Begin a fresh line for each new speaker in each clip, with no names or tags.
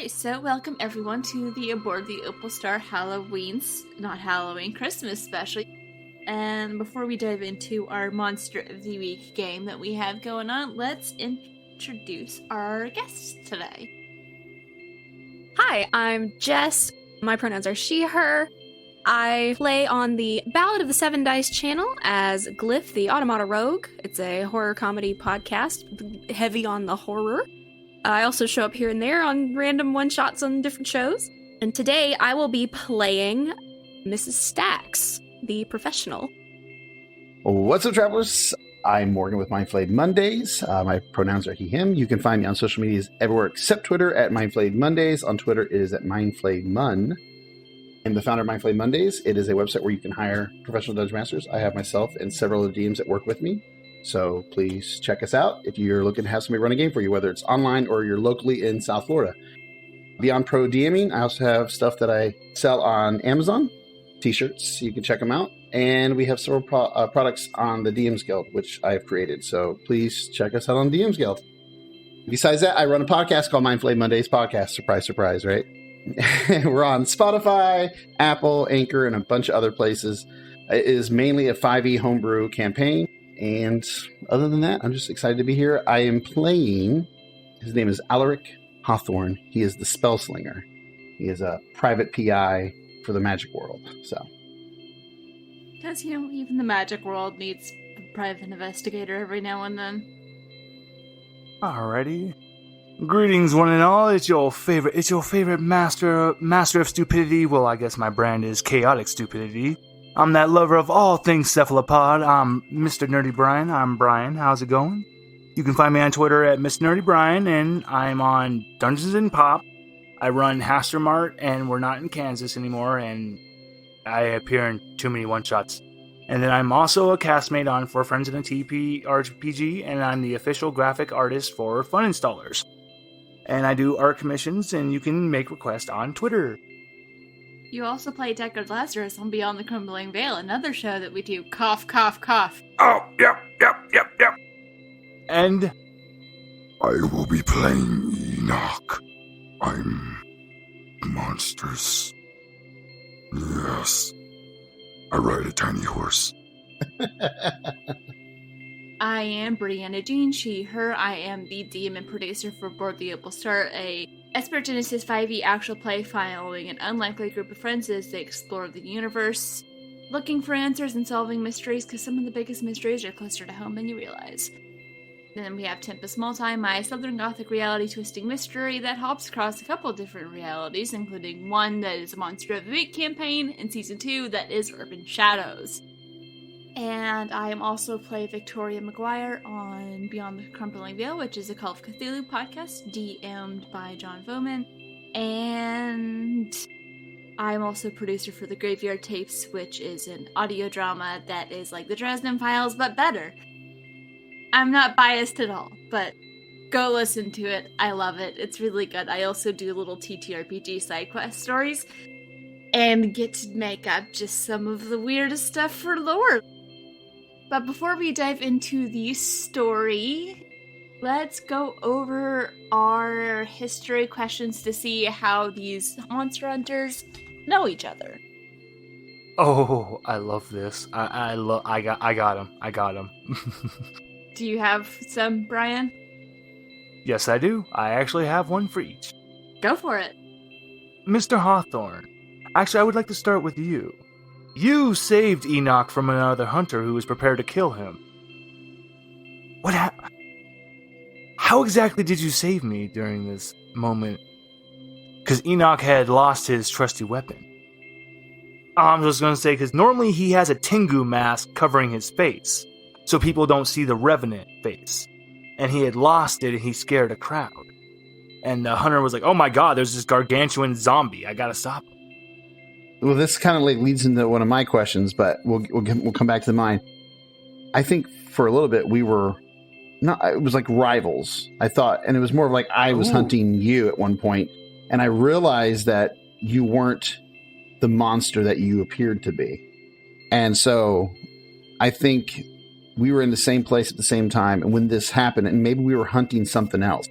Alright, so welcome everyone to the Aboard the Opal Star Christmas special. And before we dive into our Monster of the Week game that we have going on, let's introduce our guests today.
Hi, I'm Jess. My pronouns are she, her. I play on the Ballad of the Seven Dice channel as Glyph, the Automata Rogue. It's a horror comedy podcast, heavy on the horror. I also show up here and there on random one-shots on different shows. And today I will be playing Mrs. Stacks, the professional.
What's up, travelers? I'm Morgan with Mindflayed Mondays. My pronouns are he, him. You can find me on social medias everywhere except Twitter at Mindflayed Mondays. On Twitter, it is at Mindflayed Mun. I'm the founder of Mindflayed Mondays. It is a website where you can hire professional Dungeon Masters. I have myself and several other DMs that work with me. So please check us out if you're looking to have somebody run a game for you, whether it's online or you're locally in South Florida. Beyond Pro DMing, I also have stuff that I sell on Amazon, t-shirts, you can check them out. And we have several products on the DMs Guild, which I have created. So please check us out on DMs Guild. Besides that, I run a podcast called Mindflayed Mondays Podcast. Surprise, surprise, right? We're on Spotify, Apple, Anchor, and a bunch of other places. It is mainly a 5e homebrew campaign. And other than that, I'm just excited to be here. I am playing, his name is Alaric Hawthorne. He is the spell slinger. He is a private PI for the magic world. So,
Because, even the magic world needs a private investigator every now and then.
Alrighty. Greetings, one and all. It's your favorite master of stupidity. Well, I guess my brand is chaotic stupidity. I'm that lover of all things cephalopod. I'm Mr. Nerdy Brian. I'm Brian. How's it going? You can find me on Twitter at Mr. Nerdy Brian, and I'm on Dungeons and Pop. I run Haster Mart, and we're not in Kansas anymore, and I appear in too many one-shots. And then I'm also a castmate on For Friends in a TRPG, and I'm the official graphic artist for Fun Installers. And I do art commissions, and you can make requests on Twitter.
You also play Deckard Lazarus on Beyond the Crumbling Veil, another show that we do. Cough, cough, cough.
Oh, yep. And
I will be playing Enoch. I'm monstrous. Yes. I ride a tiny horse.
I am Brianna Jean, she, her. I am the DM and producer for Aboard the Opal Star, a Esper Genesis 5e actual play following an unlikely group of friends as they explore the universe, looking for answers and solving mysteries, because some of the biggest mysteries are closer to home than you realize. And then we have Tempest Multi, my Southern Gothic reality twisting mystery that hops across a couple different realities, including one that is a Monster of the Week campaign, and Season 2 that is Urban Shadows. And I am also play Victoria McGuire on Beyond the Crumbling Veil, which is a Call of Cthulhu podcast, DM'd by John Voman. And I'm also producer for The Graveyard Tapes, which is an audio drama that is like the Dresden Files, but better. I'm not biased at all, but go listen to it. I love it. It's really good. I also do little TTRPG side quest stories and get to make up just some of the weirdest stuff for lore. But before we dive into the story, let's go over our history questions to see how these monster hunters know each other.
oh, I love this. I got him.
Do you have some, Brian?
Yes, I do. I actually have one for each.
Go for it.
Mr. Hawthorne, actually, I would like to start with you. You saved Enoch from another hunter who was prepared to kill him. How exactly did you save me during this moment? Because Enoch had lost his trusty weapon. I'm just going to say, because normally he has a Tengu mask covering his face, so people don't see the Revenant face. And he had lost it, and he scared a crowd. And the hunter was like, oh my god, there's this gargantuan zombie, I gotta stop him.
well, this kind of leads into one of my questions, but we'll come back to mine. I think for a little bit we were it was like rivals, I thought, and it was more of like I was hunting you at one point, and I realized that you weren't the monster that you appeared to be. And so I think we were in the same place at the same time, and when this happened, and maybe we were hunting something else,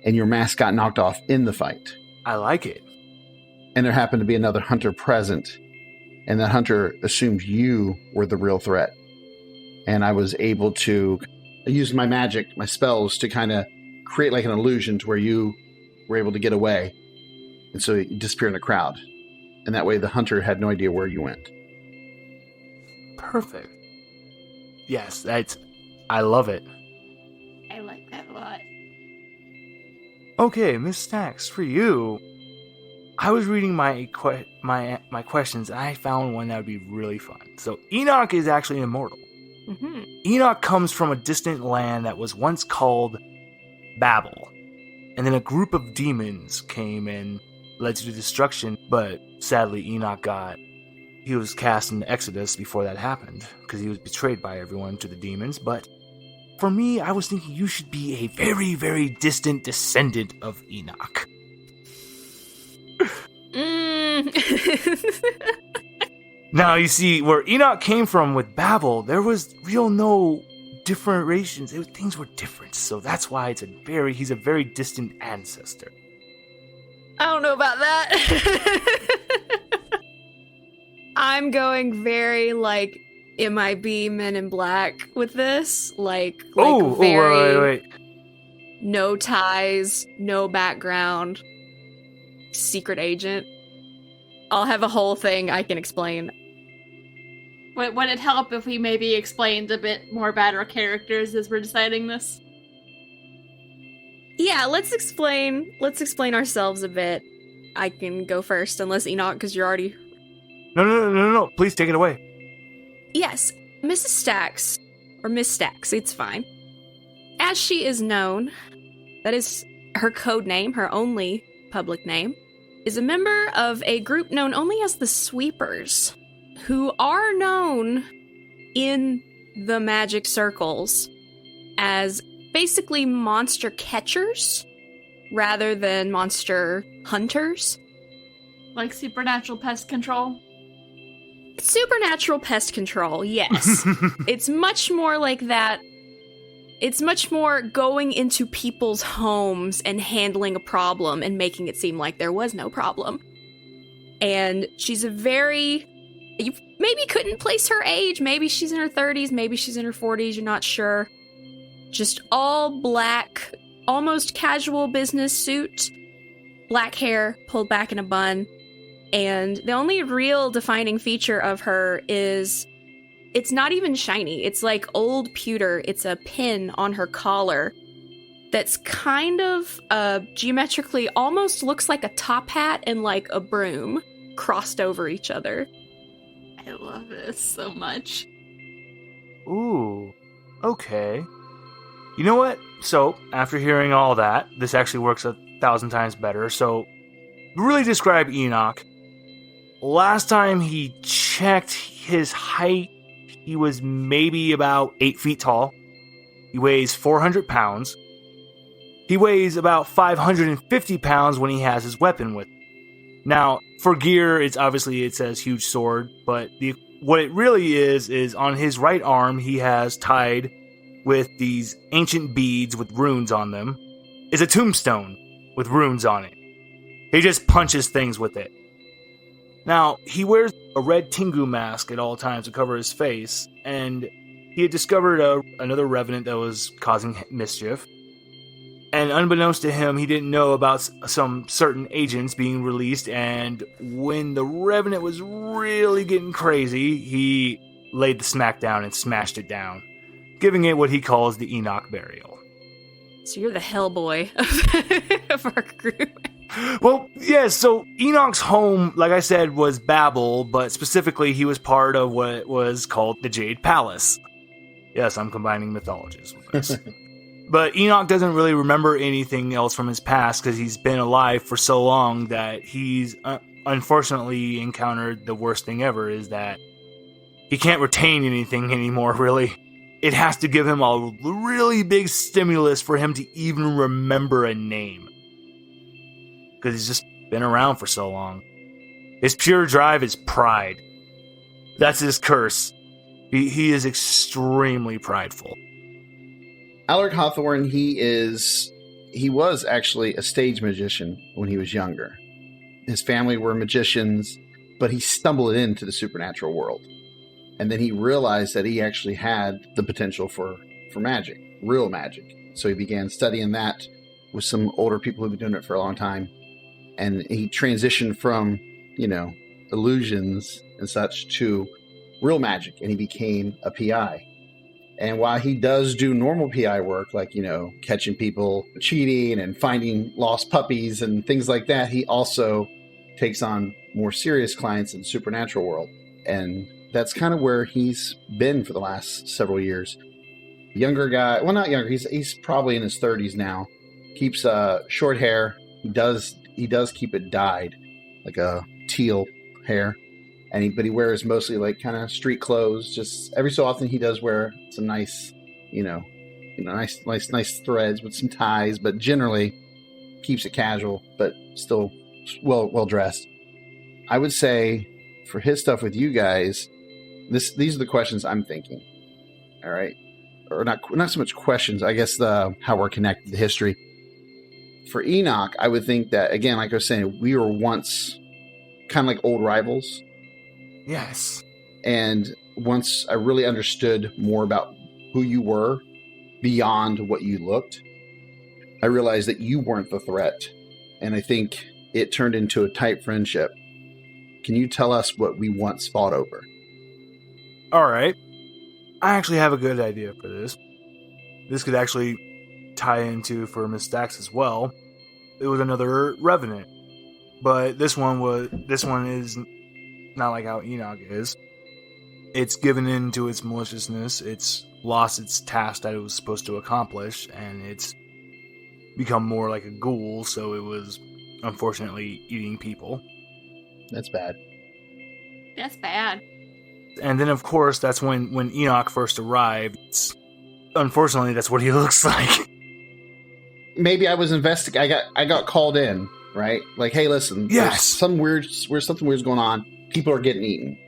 and your mask got knocked off in the fight.
I like it.
And there happened to be another hunter present. And that hunter assumed you were the real threat. And I was able to use my magic, my spells, to kind of create like an illusion to where you were able to get away. And so you disappear in the crowd. And that way the hunter had no idea where you went.
Perfect. Yes, I love it.
I like that a lot.
Okay, Miss Stacks, for you, I was reading my questions, and I found one that would be really fun. So, Enoch is actually immortal.
Mm-hmm.
Enoch comes from a distant land that was once called Babel. And then a group of demons came and led to destruction, but sadly Enoch he was cast into Exodus before that happened, because he was betrayed by everyone to the demons. But for me, I was thinking you should be a very, very distant descendant of Enoch. Now, you see, where Enoch came from with Babel, there was no different races. Things were different, so that's why he's a very distant ancestor.
I don't know about that. I'm going very, like, MIB Men in Black with this. Like very
wait.
no ties, no background, secret agent. I'll have a whole thing I can explain.
Would it help if we maybe explained a bit more about our characters as we're deciding this?
Yeah, let's explain ourselves a bit. I can go first, unless Enoch, because you're already...
No. Please take it away.
Yes, Mrs. Stacks, or Miss Stacks, it's fine. As she is known, that is her code name, her only public name, is a member of a group known only as the Sweepers, who are known in the magic circles as basically monster catchers rather than monster hunters.
Like supernatural pest control?
Supernatural pest control, yes. It's much more like that. It's much more going into people's homes and handling a problem and making it seem like there was no problem. And she's you maybe couldn't place her age. Maybe she's in her 30s, maybe she's in her 40s, you're not sure. Just all black, almost casual business suit, black hair pulled back in a bun. And the only real defining feature of her is it's not even shiny. It's like old pewter. It's a pin on her collar that's kind of geometrically almost looks like a top hat and like a broom crossed over each other.
I love this so much.
Ooh, okay. You know what? So, after hearing all that, this actually works 1,000 times better. So, really describe Enoch. Last time he checked his height, he was maybe about 8 feet tall. He weighs 400 pounds. He weighs about 550 pounds when he has his weapon with him. Now, for gear, it says huge sword, but what it really is on his right arm, he has tied with these ancient beads with runes on them. It's a tombstone with runes on it. He just punches things with it. Now, he wears a red Tengu mask at all times to cover his face, and he had discovered another revenant that was causing mischief. And unbeknownst to him, he didn't know about some certain agents being released, and when the revenant was really getting crazy, he laid the smack down and smashed it down, giving it what he calls the Enoch burial.
So you're the Hellboy of our group.
Well, yeah, so Enoch's home, like I said, was Babel, but specifically he was part of what was called the Jade Palace. Yes, I'm combining mythologies with this. But Enoch doesn't really remember anything else from his past because he's been alive for so long that he's unfortunately encountered the worst thing ever, is that he can't retain anything anymore, really. It has to give him a really big stimulus for him to even remember a name. Because he's just been around for so long. His pure drive is pride. That's his curse. He is extremely prideful.
Alaric Hawthorne, he is he was actually a stage magician when he was younger. His family were magicians, but he stumbled into the supernatural world. And then he realized that he actually had the potential for magic, real magic. So he began studying that with some older people who've been doing it for a long time. And he transitioned from, illusions and such to real magic. And he became a PI. And while he does do normal PI work, like, catching people cheating and finding lost puppies and things like that, he also takes on more serious clients in the supernatural world. And that's kind of where he's been for the last several years. Younger guy, well, not younger, he's probably in his 30s now. Keeps short hair. He does keep it dyed, like a teal hair. But he wears mostly like kind of street clothes. Just every so often he does wear some nice, nice threads with some ties, but generally keeps it casual, but still well dressed. I would say for his stuff with you guys, these are the questions I'm thinking. All right, or not so much questions. I guess how we're connected to history. For Enoch, I would think that, again, like I was saying, we were once kind of like old rivals.
Yes.
And once I really understood more about who you were beyond what you looked, I realized that you weren't the threat. And I think it turned into a tight friendship. Can you tell us what we once fought over?
All right. I actually have a good idea for this. This could actually tie into for Miss Stax as well. It was another Revenant. But this one is not like how Enoch is. It's given in to its maliciousness. It's lost its task that it was supposed to accomplish, and it's become more like a ghoul, so it was unfortunately eating people.
That's bad.
That's bad.
And then, of course, that's when Enoch first arrived. Unfortunately, that's what he looks like.
Maybe I was investigating. I got called in, right? Like, hey, listen,
yes,
something weird's going on. People are getting eaten.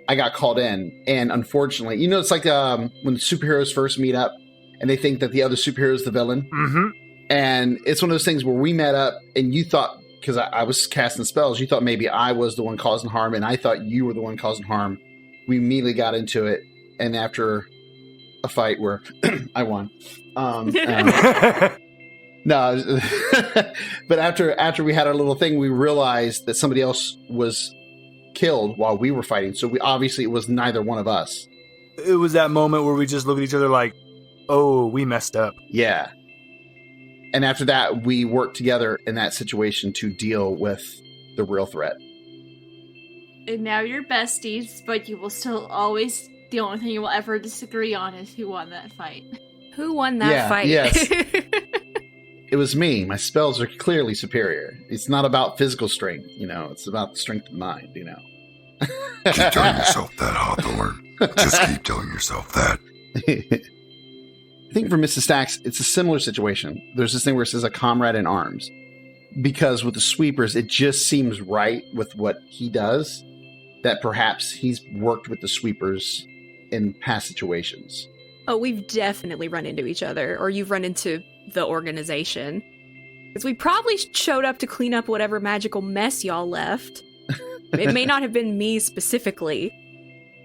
I got called in, and unfortunately, it's like when the superheroes first meet up, and they think that the other superhero is the villain.
Mm-hmm.
And it's one of those things where we met up, and you thought, because I was casting spells, you thought maybe I was the one causing harm, and I thought you were the one causing harm. We immediately got into it, and after a fight where I won. No, but after we had our little thing, we realized that somebody else was killed while we were fighting. So it was neither one of us.
It was that moment where we just look at each other like, oh, we messed up.
Yeah. And after that, we worked together in that situation to deal with the real threat.
And now you're besties, but you will still always, the only thing you will ever disagree on is who won that fight.
Who won that fight?
Yes. It was me. My spells are clearly superior. It's not about physical strength, it's about the strength of the mind,
Keep telling yourself that, Hawthorne. Just keep telling yourself that.
I think for Mrs. Stax, it's a similar situation. There's this thing where it says a comrade in arms. Because with the sweepers, it just seems right with what he does that perhaps he's worked with the sweepers in past situations.
Oh, we've definitely run into each other, or you've run into the organization. Because we probably showed up to clean up whatever magical mess y'all left. It may not have been me specifically,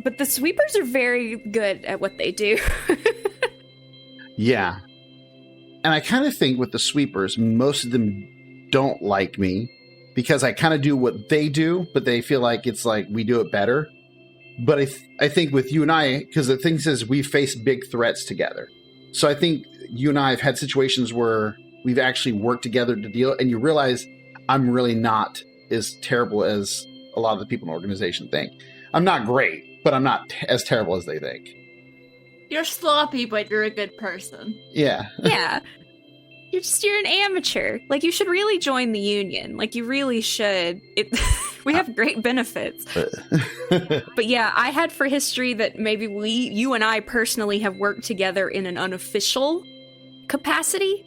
but the sweepers are very good at what they do.
Yeah. And I kind of think with the sweepers, most of them don't like me because I kind of do what they do, but they feel like it's like we do it better. But I think with you and I, because the thing says we face big threats together. So I think you and I have had situations where we've actually worked together to deal, and you realize I'm really not as terrible as a lot of the people in the organization think. I'm not great, but I'm not as terrible as they think.
You're sloppy, but you're a good person.
Yeah.
Yeah. You're an amateur. Like, you should really join the union. Like, you really should. We have great benefits. But yeah, I had for history that maybe you and I personally have worked together in an unofficial capacity.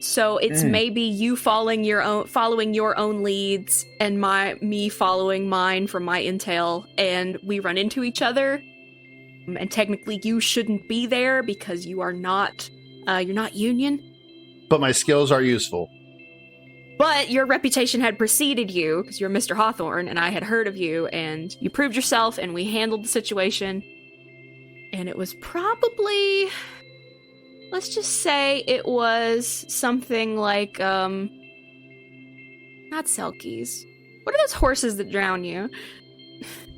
So it's maybe you following your own leads and me following mine from my intel, and we run into each other. And technically you shouldn't be there because you are not, you're not union.
But my skills are useful.
But your reputation had preceded you, because you're Mr. Hawthorne, and I had heard of you, and you proved yourself, and we handled the situation. And it was probably... Let's just say it was something like, not Selkies. What are those horses that drown you?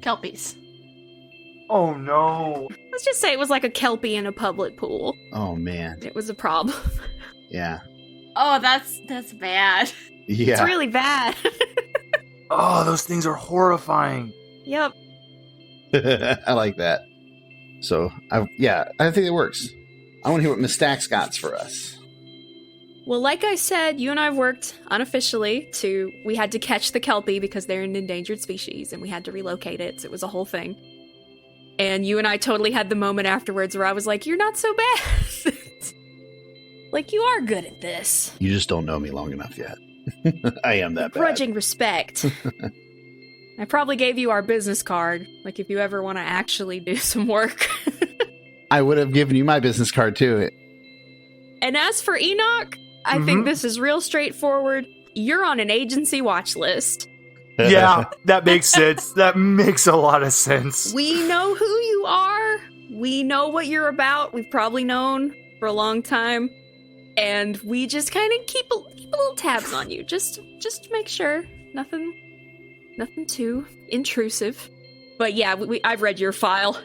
Kelpies.
Oh no.
Let's just say it was like a Kelpie in a public pool.
Oh, man.
It was a problem.
Yeah.
Oh, that's bad.
Yeah.
It's really bad.
Oh, those things are horrifying.
Yep.
I like that. So, I think it works. I want to hear what Miss Stacks got for us.
Well, like I said, you and I have worked unofficially we had to catch the Kelpie because they're an endangered species, and we had to relocate it, so it was a whole thing. And you and I totally had the moment afterwards where I was like, you're not so bad. Like, you are good at this.
You just don't know me long enough yet. I am that bad.
Grudging respect. I probably gave you our business card, like if you ever want to actually do some work.
I would have given you my business card, too.
And as for Enoch, I think this is real straightforward. You're on an agency watch list.
Yeah, that makes sense. That makes a lot of sense.
We know who you are. We know what you're about. We've probably known for a long time. And we just kind of keep a little tabs on you. Just to make sure. Nothing too intrusive. But yeah, I've read your file.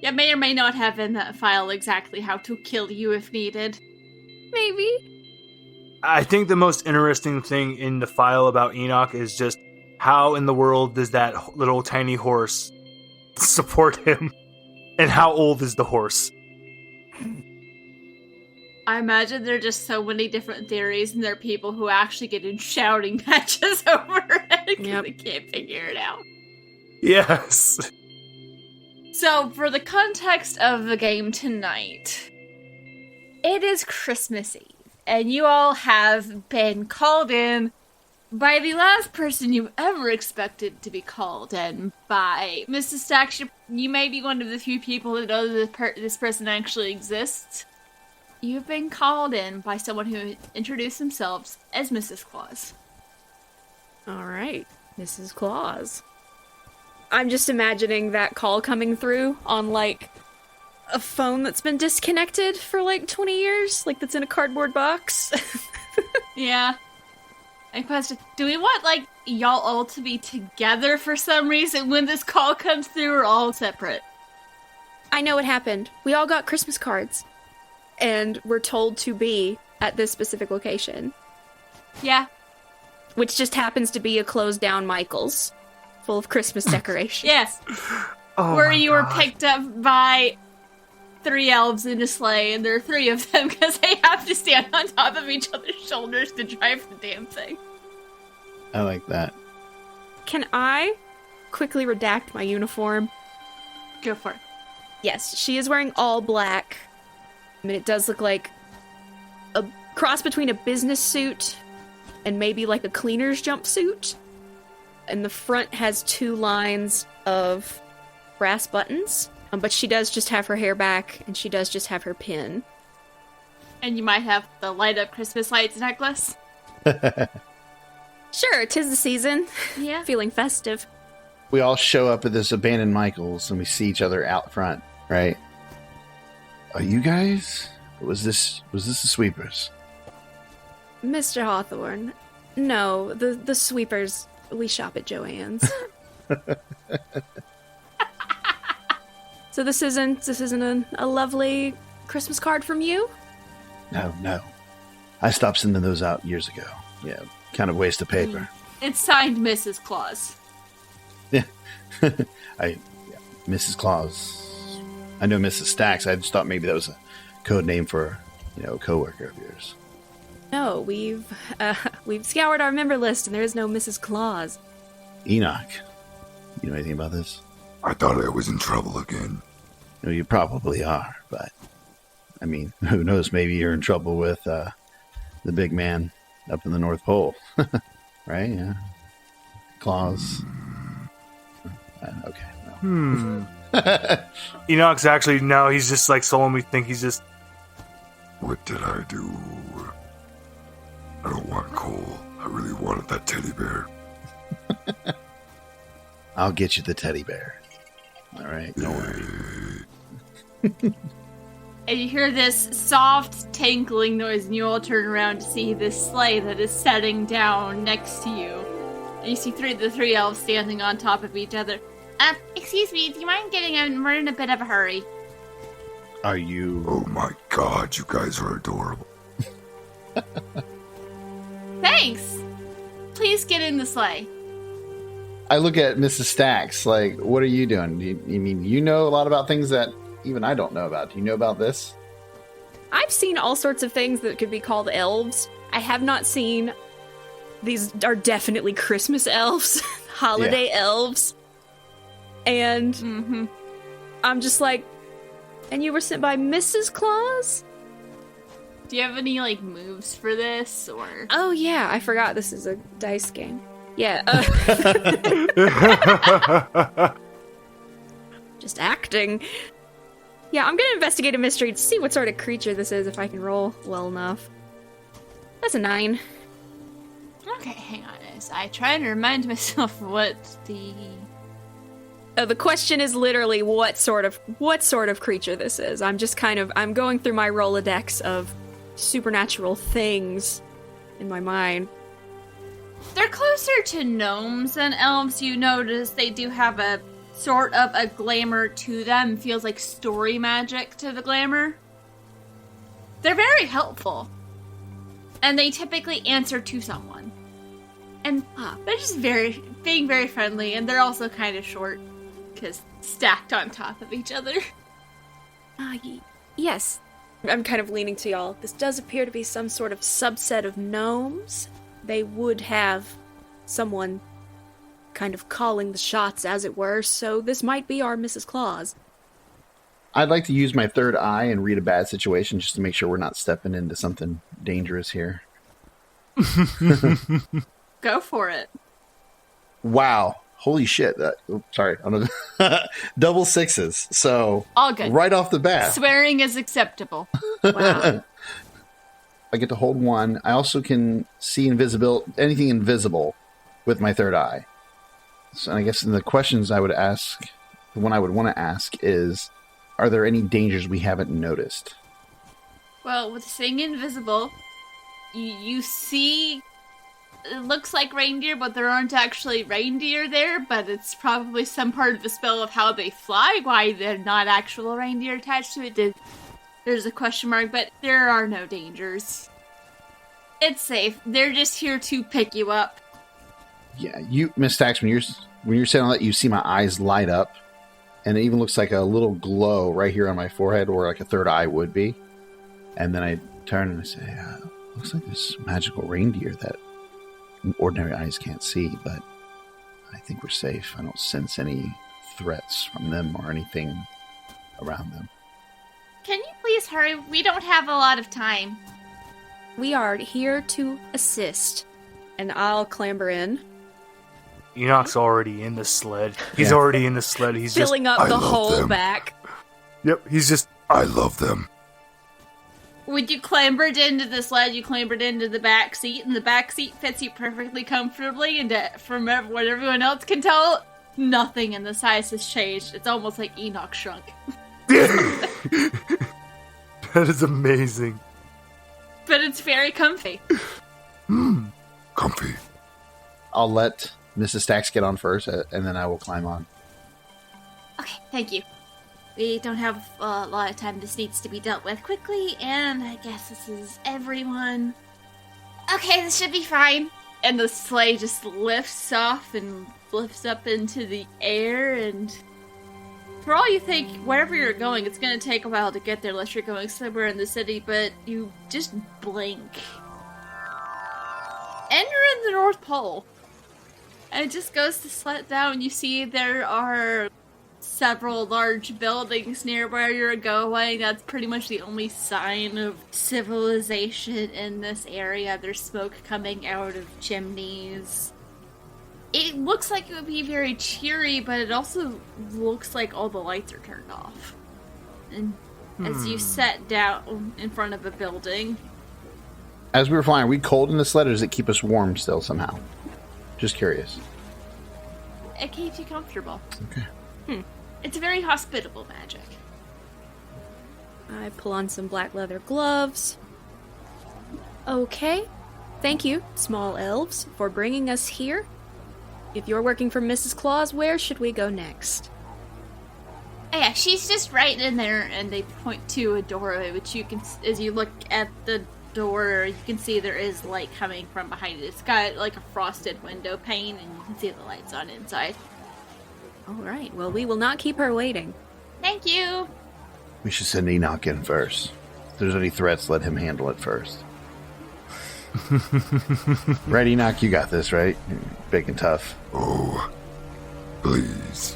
Yeah, may or may not have in that file exactly how to kill you if needed.
Maybe.
I think the most interesting thing in the file about Enoch is just how in the world does that little tiny horse support him? And how old is the horse?
I imagine there are just so many different theories, and there are people who actually get in shouting matches over it because they can't figure it out.
Yes.
So, for the context of the game tonight, it is Christmas Eve, and you all have been called in by the last person you ever expected to be called in by. Mrs. Stacks, you may be one of the few people that know that this person actually exists. You've been called in by someone who introduced themselves as Mrs. Claus.
All right, Mrs. Claus. I'm just imagining that call coming through on, like, a phone that's been disconnected for, like, 20 years, like, that's in a cardboard box.
Yeah. And question, do we want, like, y'all all to be together for some reason when this call comes through, or all separate?
I know what happened. We all got Christmas cards. And we're told to be at this specific location.
Yeah.
Which just happens to be a closed-down Michael's, full of Christmas decorations.
Yes.
Oh
Where
my
you were
God.
picked up by 3 elves in a sleigh, and there are 3 of them because they have to stand on top of each other's shoulders to drive the damn thing.
I like that.
Can I quickly redact my uniform?
Go for it.
Yes, she is wearing all black. I mean, it does look like a cross between a business suit and maybe like a cleaner's jumpsuit. And the front has 2 lines of brass buttons. But she does just have her hair back, and she does just have her pin.
And you might have the light up Christmas lights necklace.
Sure, 'tis the season.
Yeah.
Feeling festive.
We all show up at this abandoned Michael's and we see each other out front, right? Are you guys? Or was this the sweepers?
Mr. Hawthorne, no, the sweepers, we shop at Joann's. So this isn't a lovely Christmas card from you?
No. I stopped sending those out years ago. Yeah, kind of waste of paper.
It's signed Mrs. Claus.
Mrs. Claus. I know Mrs. Stacks. I just thought maybe that was a code name for, a coworker of yours.
No, we've scoured our member list and there is no Mrs. Claus.
Enoch. You know anything about this?
I thought I was in trouble again.
No, you probably are, but I mean, who knows? Maybe you're in trouble with the big man up in the North Pole, right? Yeah, Claus. Okay. No.
Enoch's actually, no, he's just like someone we think he's just
What did I do? I don't want coal. I really wanted that teddy bear.
I'll get you the teddy bear. All right, don't worry.
And you hear this soft tinkling noise, and you all turn around to see this sleigh that is setting down next to you. And you see the three elves standing on top of each other. Excuse me, do you mind getting in? We're in a bit of a hurry.
Are you...
Oh my god, you guys are adorable.
Thanks! Please get in the sleigh.
I look at Mrs. Stacks, like, what are you doing? You mean you know a lot about things that even I don't know about? Do you know about this?
I've seen all sorts of things that could be called elves. I have not seen... These are definitely Christmas elves, holiday elves. And I'm just like, and you were sent by Mrs. Claus?
Do you have any, like, moves for this, or...?
Oh, yeah, I forgot this is a dice game. Yeah, just acting. Yeah, I'm gonna investigate a mystery to see what sort of creature this is, if I can roll well enough. That's a 9.
Okay, hang on. As I try and remind myself what the...
The question is literally what sort of creature this is. I'm just I'm going through my Rolodex of supernatural things in my mind.
They're closer to gnomes than elves. You notice they do have a sort of a glamour to them. Feels like story magic to the glamour. They're very helpful. And they typically answer to someone. And they're just being very friendly, and they're also kind of short. Because stacked on top of each other.
Yes. I'm kind of leaning to y'all. This does appear to be some sort of subset of gnomes. They would have someone kind of calling the shots, as it were, so this might be our Mrs. Claus.
I'd like to use my third eye and read a bad situation just to make sure we're not stepping into something dangerous here.
Go for it.
Wow. Holy shit. Sorry. Double 6s. So,
all good.
Right off the bat.
Swearing is acceptable.
Wow.
I get to hold 1. I also can see anything invisible with my third eye. So I guess the questions I would ask, the one I would want to ask is, are there any dangers we haven't noticed?
Well, with seeing invisible, you see, it looks like reindeer, but there aren't actually reindeer there, but it's probably some part of the spell of how they fly, why they're not actual reindeer attached to it. There's a question mark, but there are no dangers. It's safe. They're just here to pick you up.
Yeah, Miss Stacks, when you're saying all that, you see my eyes light up, and it even looks like a little glow right here on my forehead, where like a third eye would be. And then I turn and I say, looks like this magical reindeer that ordinary eyes can't see, but I think we're safe. I don't sense any threats from them or anything around them.
Can you please hurry? We don't have a lot of time.
We are here to assist, and I'll clamber in.
Enoch's already in the sled. He's already in the sled. He's
filling up the whole
them.
back.
Yep, he's just...
I love them.
When you clambered into the sled, you clambered into the back seat, and the back seat fits you perfectly comfortably, and from what everyone else can tell, nothing in the size has changed. It's almost like Enoch shrunk.
That is amazing.
But it's very comfy.
Comfy.
I'll let Mrs. Stacks get on first, and then I will climb on.
Okay, thank you. We don't have a lot of time. This needs to be dealt with quickly, and I guess this is everyone. Okay, this should be fine. And the sleigh just lifts off and lifts up into the air, and for all you think, wherever you're going, it's going to take a while to get there unless you're going somewhere in the city, but you just blink. And you're in the North Pole. And it just goes to sled down, and you see there are several large buildings near where you're going. That's pretty much the only sign of civilization in this area. There's smoke coming out of chimneys. It looks like it would be very cheery, but it also looks like all the lights are turned off. And as you set down in front of a building.
As we were flying, are we cold in the sled, or does it keep us warm still somehow? Just curious.
It keeps you comfortable.
Okay.
It's very hospitable magic.
I pull on some black leather gloves. Okay. Thank you, small elves, for bringing us here. If you're working for Mrs. Claus, where should we go next?
Oh, yeah, she's just right in there, and they point to a doorway, which you can, as you look at the door, you can see there is light coming from behind it. It's got like a frosted window pane, and you can see the lights on inside.
All right. Well, we will not keep her waiting.
Thank you!
We should send Enoch in first. If there's any threats, let him handle it first. Right, Enoch? You got this, right? You're big and tough.
Oh, please.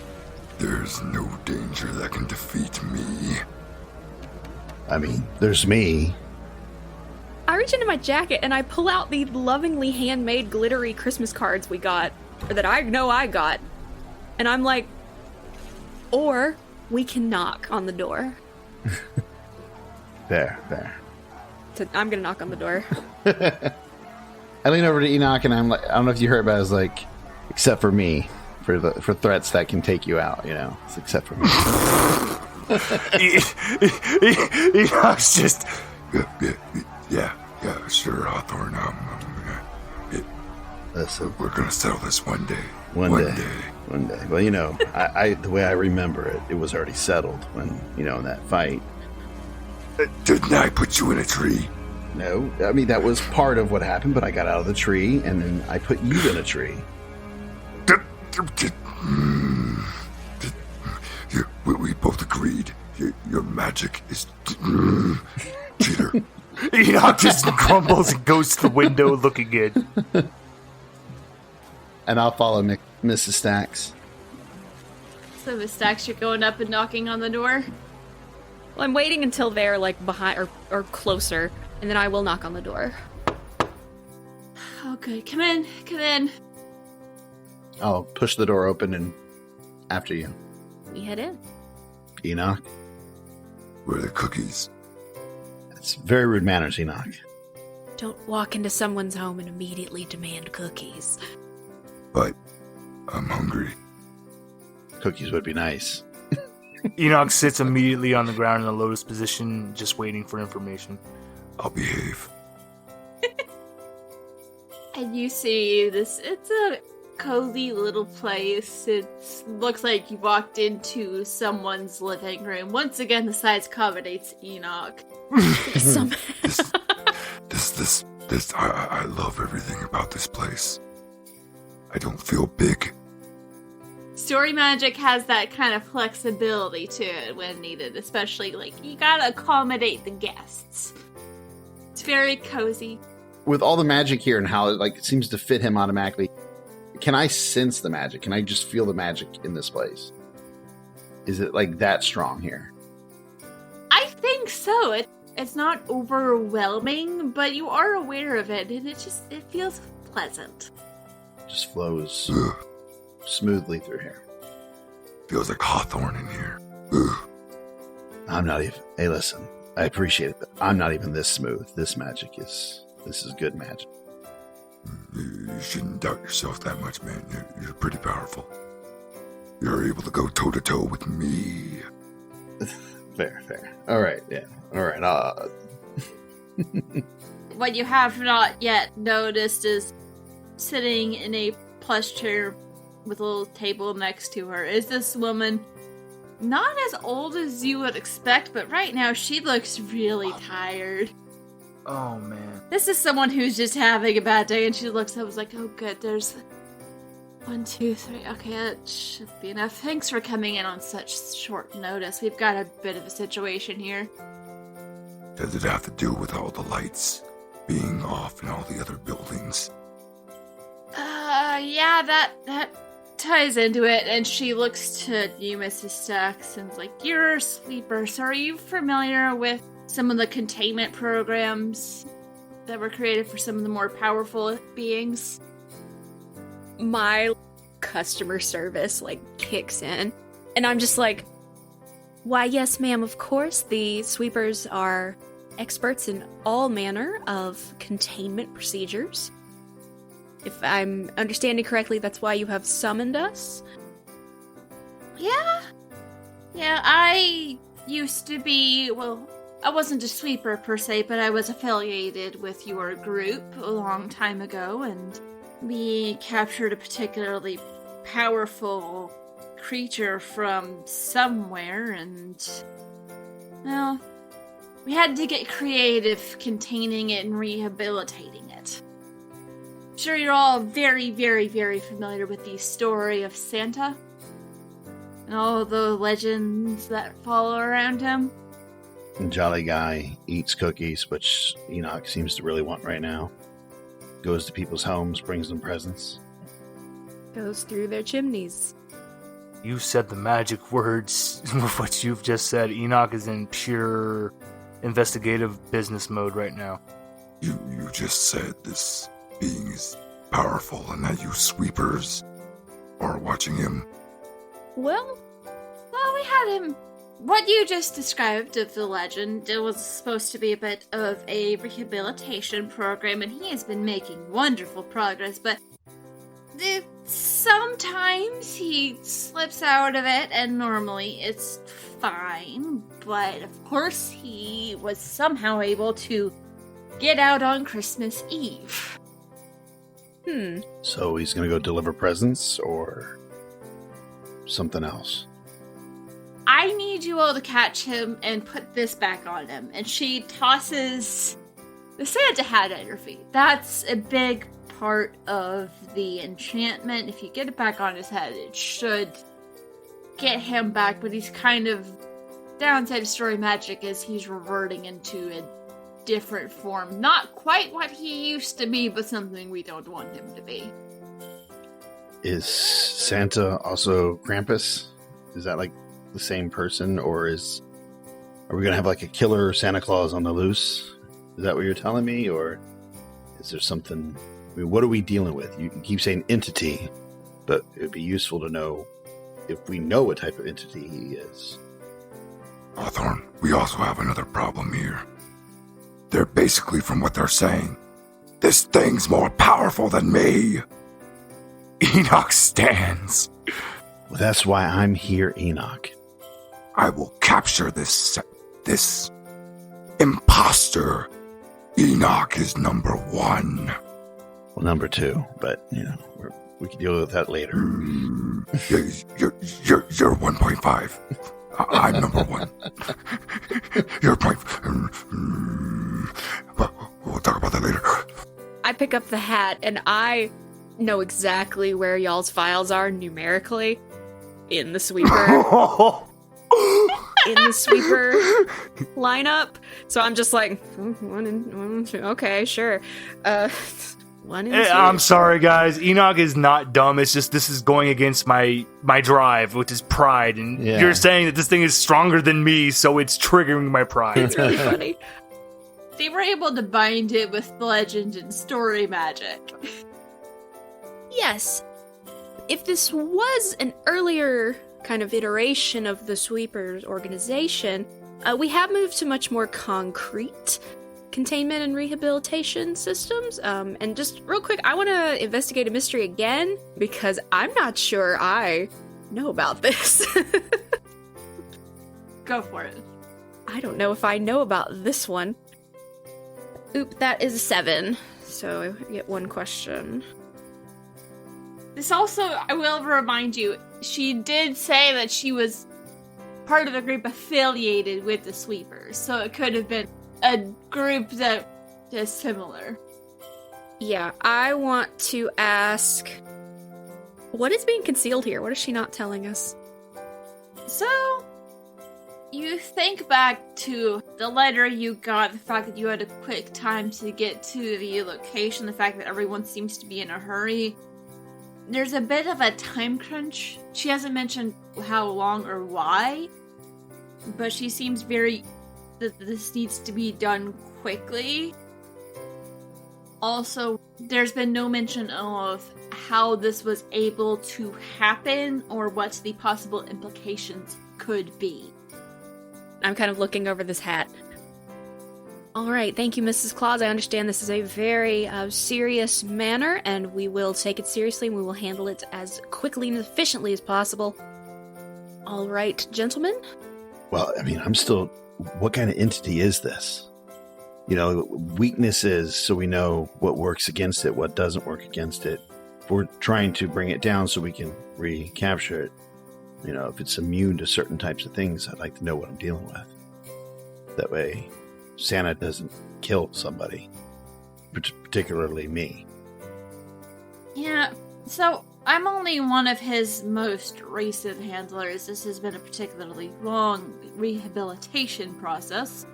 There's no danger that can defeat me.
I mean, there's me.
I reach into my jacket and I pull out the lovingly handmade glittery Christmas cards we got, or that I know I got. And I'm like, or we can knock on the door.
There.
So I'm gonna knock on the door.
I lean over to Enoch and I'm like, I don't know if you heard, but I was like, except for me, for threats that can take you out, you know, it's except for me.
Enoch's just.
Yeah, sure, Hawthorne.
Listen,
We're gonna settle this one day.
One day. Well, you know, I the way I remember it, it was already settled when, you know, in that fight.
Didn't I put you in a tree?
No, I mean, that was part of what happened, but I got out of the tree, and then I put you in a tree.
We both agreed. Your magic is cheater.
Enoch just grumbles and goes to the window looking in.
And I'll follow Mrs. Stacks.
So, Miss Stacks, you're going up and knocking on the door?
Well, I'm waiting until they're like behind or closer, and then I will knock on the door.
Oh, good. Come in.
I'll push the door open and after you.
We head in.
Enoch.
Where are the cookies?
It's very rude manners, Enoch.
Don't walk into someone's home and immediately demand cookies.
But I'm hungry.
Cookies would be nice.
Enoch sits immediately on the ground in a lotus position, just waiting for information.
I'll behave.
And you see this, it's a cozy little place. It looks like you walked into someone's living room. Once again, the size accommodates Enoch.
I love everything about this place. I don't feel big.
Story magic has that kind of flexibility to it when needed, especially like you gotta accommodate the guests. It's very cozy.
With all the magic here and how it seems to fit him automatically, can I sense the magic? Can I just feel the magic in this place? Is it like that strong here?
I think so. It's not overwhelming, but you are aware of it, and it feels pleasant.
Just flows
Ugh,
smoothly through here.
feels like Hawthorne in here. Ugh.
I'm not even. Hey, listen. I appreciate it, but I'm not even this smooth. This is good magic.
You shouldn't doubt yourself that much, man. You're pretty powerful. You're able to go toe-to-toe with me.
Fair. All right, yeah. All right.
What you have not yet noticed is sitting in a plush chair with a little table next to her is this woman. Not as old as you would expect, but right now she looks really tired.
Oh, man.
This is someone who's just having a bad day, and she looks up and is like, oh good, there's 1, 2, 3. Okay, that should be enough. Thanks for coming in on such short notice. We've got a bit of a situation here.
Does it have to do with all the lights being off in all the other buildings?
Yeah, that ties into it, and she looks to you, Mrs. Stacks, and is like, you're a sleeper, so are you familiar with some of the containment programs that were created for some of the more powerful beings?
My customer service kicks in, and I'm just like, Why, yes, ma'am, of course. The sweepers are experts in all manner of containment procedures. If I'm understanding correctly, that's why you have summoned us?
Yeah, I used to be, well, I wasn't a sweeper per se, but I was affiliated with your group a long time ago, and we captured a particularly powerful creature from somewhere, and, well, we had to get creative containing it and rehabilitating it. I'm sure you're all very, very, very familiar with the story of Santa and all the legends that follow around him.
Jolly guy eats cookies, which Enoch seems to really want right now. Goes to people's homes, brings them presents.
Goes through their chimneys.
You said the magic words with what you've just said. Enoch is in pure investigative business mode right now.
You just said this being is powerful and that you sweepers are watching him.
Well, we had him. What you just described of the legend, it was supposed to be a bit of a rehabilitation program, and he has been making wonderful progress, but sometimes he slips out of it, and normally it's fine, but of course he was somehow able to get out on Christmas Eve.
So he's going to go deliver presents or something else?
I need you all to catch him and put this back on him. And she tosses the Santa hat at your feet. That's a big part of the enchantment. If you get it back on his head, it should get him back. But he's kind of, downside of story magic is he's reverting into a different form. Not quite what he used to be, but something we don't want him to be.
Is Santa also Krampus? Is that like the same person, or are we gonna have like a killer Santa Claus on the loose? Is that what you're telling me, or is there something? I mean, what are we dealing with? You keep saying entity, but it would be useful to know if we know what type of entity he is.
Hawthorne, we also have another problem here. They're basically, from what they're saying, this thing's more powerful than me. Enoch stands.
Well, that's why I'm here, Enoch.
I will capture this imposter. Enoch is number one.
Well, number two, but we can deal with that later.
You're 1.5. I'm number one. You're point. But we'll talk about that later.
I pick up the hat, and I know exactly where y'all's files are numerically in the sweeper. In the sweeper lineup. So I'm just like, one and two. Okay, sure. One and two.
I'm sorry, guys. Enoch is not dumb. It's just this is going against my drive, which is pride. And you're saying that this thing is stronger than me, so it's triggering my pride.
It's really funny.
They were able to bind it with legend and story magic.
Yes. If this was an earlier kind of iteration of the Sweepers organization, we have moved to much more concrete containment and rehabilitation systems. And just real quick, I want to investigate a mystery again, because I'm not sure I know about this.
Go for it.
I don't know if I know about this one. Oop, that is a 7. So I get one question.
This also, I will remind you, she did say that she was part of a group affiliated with the Sweepers, so it could have been a group that is similar.
Yeah, I want to ask, what is being concealed here? What is she not telling us?
So, you think back to the letter you got, the fact that you had a quick time to get to the location, the fact that everyone seems to be in a hurry. There's a bit of a time crunch. She hasn't mentioned how long or why, but she seems that this needs to be done quickly. Also, there's been no mention of how this was able to happen or what the possible implications could be.
I'm kind of looking over this hat. All right, thank you, Mrs. Claus. I understand this is a very serious matter, and we will take it seriously, and we will handle it as quickly and efficiently as possible. All right, gentlemen?
Well, I mean, I'm still... What kind of entity is this? You know, weaknesses, so we know what works against it, what doesn't work against it. If we're trying to bring it down so we can recapture it, you know, if it's immune to certain types of things, I'd like to know what I'm dealing with. That way, Santa doesn't kill somebody, particularly me.
Yeah, so I'm only one of his most recent handlers. This has been a particularly long rehabilitation process.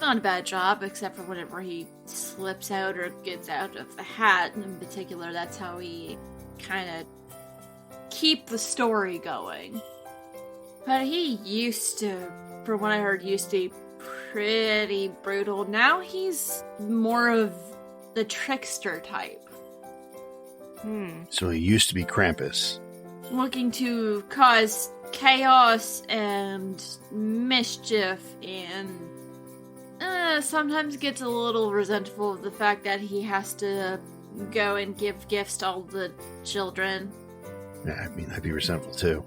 Not a bad job, except for whenever he slips out or gets out of the hat. In particular, that's how we kind of keep the story going. But he used to, from what I heard, used to be pretty brutal. Now he's more of the trickster type.
So he used to be Krampus.
Looking to cause chaos and mischief, and sometimes gets a little resentful of the fact that he has to go and give gifts to all the children.
Yeah, I mean, I'd be resentful too.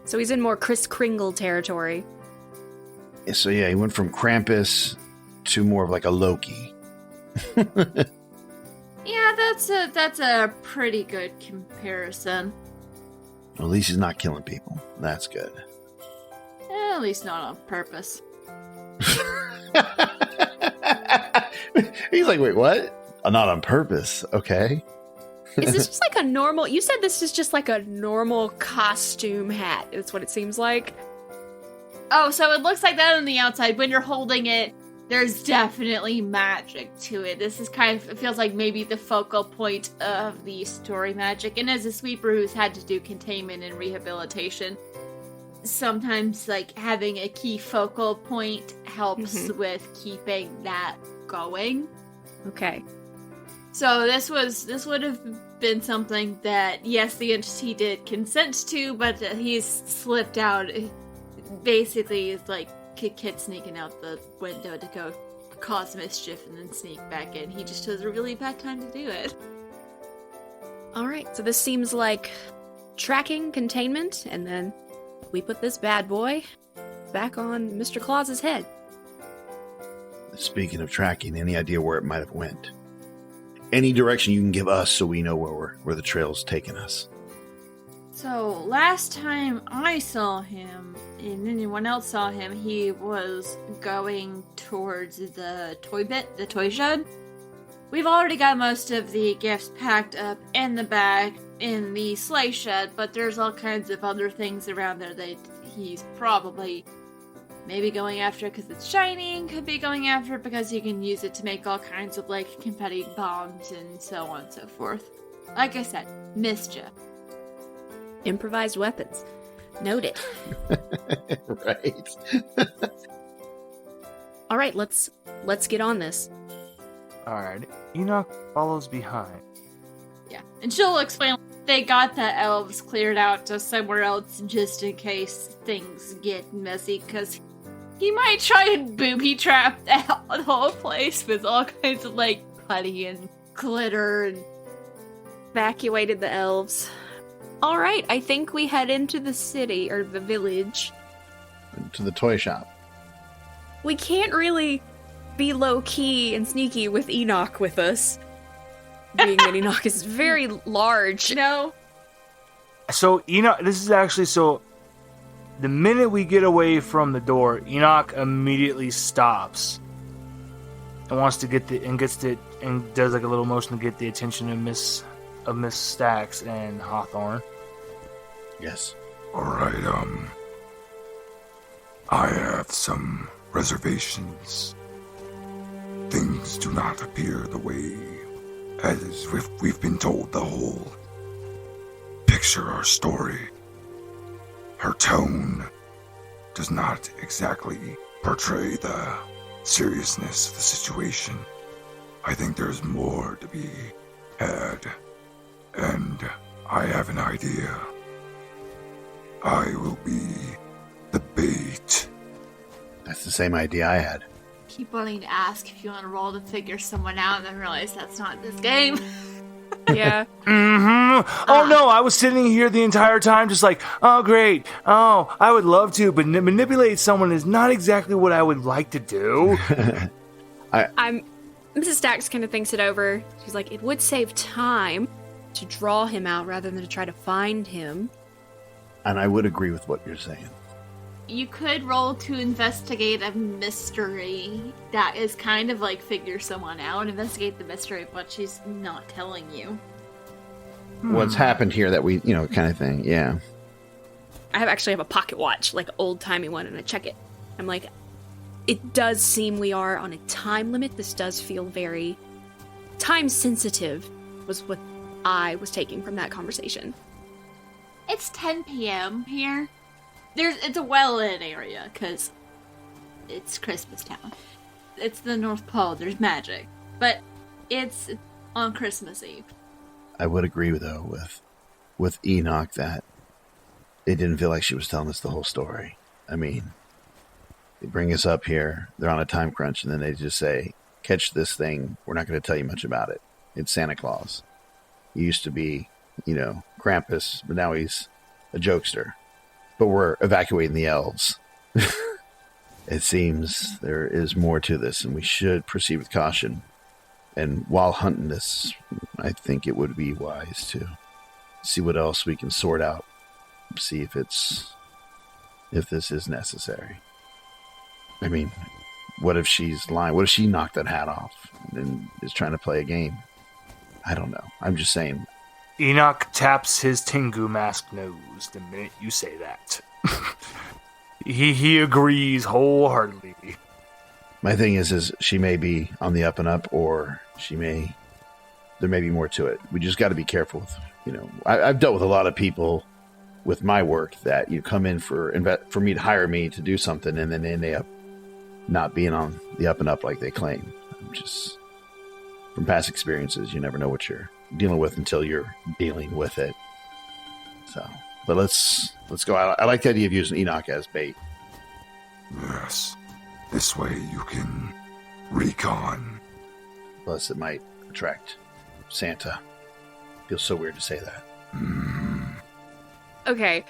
So he's in more Kris Kringle territory.
So yeah, he went from Krampus to more of like a Loki.
Yeah, that's a pretty good comparison.
Well, at least he's not killing people. That's good.
At least not on purpose.
He's like, wait, what? Not on purpose. Okay.
Is this just like a normal... You said this is just like a normal costume hat. That's what it seems like.
Oh, so it looks like that on the outside. When you're holding it, there's definitely magic to it. This is kind of... It feels like maybe the focal point of the story magic. And as a sweeper who's had to do containment and rehabilitation, sometimes like having a key focal point helps with keeping that going.
Okay.
So this would have been something that, yes, the entity did consent to, but he's slipped out. Basically, it's like a kid sneaking out the window to go cause mischief and then sneak back in. He just chose a really bad time to do it.
All right, so this seems like tracking, containment, and then we put this bad boy back on Mr. Claus's head.
Speaking of tracking, any idea where it might have went? Any direction you can give us so we know where the trail's taking us.
So last time I saw him, and anyone else saw him, he was going towards the toy shed. We've already got most of the gifts packed up in the bag in the sleigh shed, but there's all kinds of other things around there that he's probably maybe going after because it's shiny, and could be going after because you can use it to make all kinds of like confetti bombs and so on and so forth. Like I said, mischief.
Improvised weapons. Noted.
Right.
All right, let's get on this.
Alright, Enoch follows behind.
Yeah, and she'll explain they got the elves cleared out to somewhere else just in case things get messy, because he might try and booby trap the whole place with all kinds of like putty and glitter and
Evacuated the elves. All right, I think we head into the city, or the village.
To the toy shop.
We can't really be low-key and sneaky with Enoch with us. Being that Enoch is very large.
no.
So Enoch, this is actually so. The minute we get away from the door, Enoch immediately stops and wants to get and does like a little motion to get the attention of Miss Stacks and Hawthorne.
Yes.
Alright, I have some reservations. Things do not appear the way as we've been told the whole picture or story. Her tone does not exactly portray the seriousness of the situation. I think there's more to be had, and I have an idea. I will be the bait.
That's the same idea I had.
Keep wanting to ask if you want to roll to figure someone out, and then realize that's not this game.
Yeah.
Mm-hmm. Oh no, I was sitting here the entire time just like, oh great, oh, I would love to, but manipulate someone is not exactly what I would like to do.
Mrs. Stacks kind of thinks it over. She's like, it would save time to draw him out rather than to try to find him.
And I would agree with what you're saying.
You could roll to investigate a mystery that is kind of like figure someone out, investigate the mystery of what she's not telling you.
What's happened here that we, kind of thing. Yeah.
I actually have a pocket watch, like old-timey one, and I check it. I'm like, it does seem we are on a time limit. This does feel very time-sensitive, was what I was taking from that conversation.
It's 10 p.m. here. It's a well-lit area, because it's Christmas Town. It's the North Pole, there's magic. But it's on Christmas Eve.
I would agree, though, with Enoch that it didn't feel like she was telling us the whole story. I mean, they bring us up here, they're on a time crunch, and then they just say, catch this thing, we're not going to tell you much about it. It's Santa Claus. He used to be, Krampus, but now he's a jokester. But we're evacuating the elves. It seems there is more to this, and we should proceed with caution. And while hunting this, I think it would be wise to see what else we can sort out. See if this is necessary. I mean, what if she's lying? What if she knocked that hat off and is trying to play a game? I don't know. I'm just saying.
Enoch taps his Tengu mask nose the minute you say that. he agrees wholeheartedly.
My thing is she may be on the up and up, or there may be more to it. We just got to be careful with, I've dealt with a lot of people with my work that you come in for me to hire me to do something, and then they end up not being on the up and up like they claim. Just from past experiences, you never know what you're dealing with until you're dealing with it. So, but let's go. I like the idea of using Enoch as bait.
Yes. This way you can recon.
Plus, it might attract Santa. Feels so weird to say that.
Okay.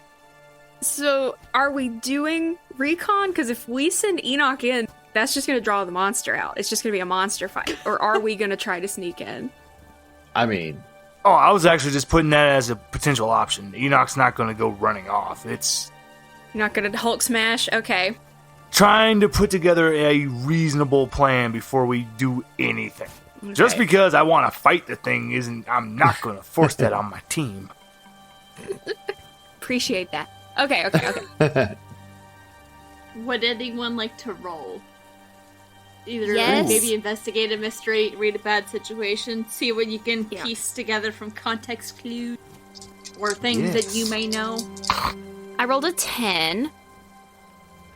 So, are we doing recon? Because if we send Enoch in, that's just going to draw the monster out. It's just going to be a monster fight. Or are we going to try to sneak in?
I mean...
Oh, I was actually just putting that as a potential option. Enoch's not going to go running off. It's...
You're not going to Hulk smash? Okay.
Trying to put together a reasonable plan before we do anything. Okay. Just because I want to fight the thing I'm not going to force that on my team.
Appreciate that. Okay.
Would anyone like to roll? Either
Yes.
maybe investigate a mystery, read a bad situation, see what you can piece together from context clues or things that you may know.
I rolled a 10.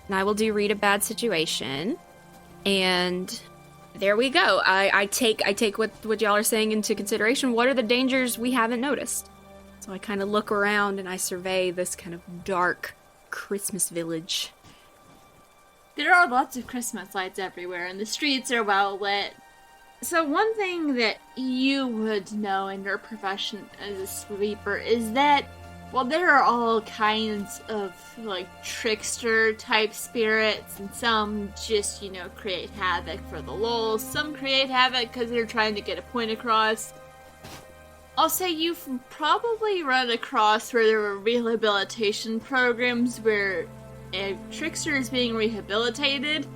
And I will do read a bad situation. And there we go. I take what y'all are saying into consideration. What are the dangers we haven't noticed? So I kind of look around and I survey this kind of dark Christmas village.
There are lots of Christmas lights everywhere, and the streets are well lit. So one thing that you would know in your profession as a sweeper is that, well, there are all kinds of, trickster-type spirits, and some just, create havoc for the lulz. Some create havoc because they're trying to get a point across. I'll say you've probably run across where there were rehabilitation programs where a trickster is being rehabilitated,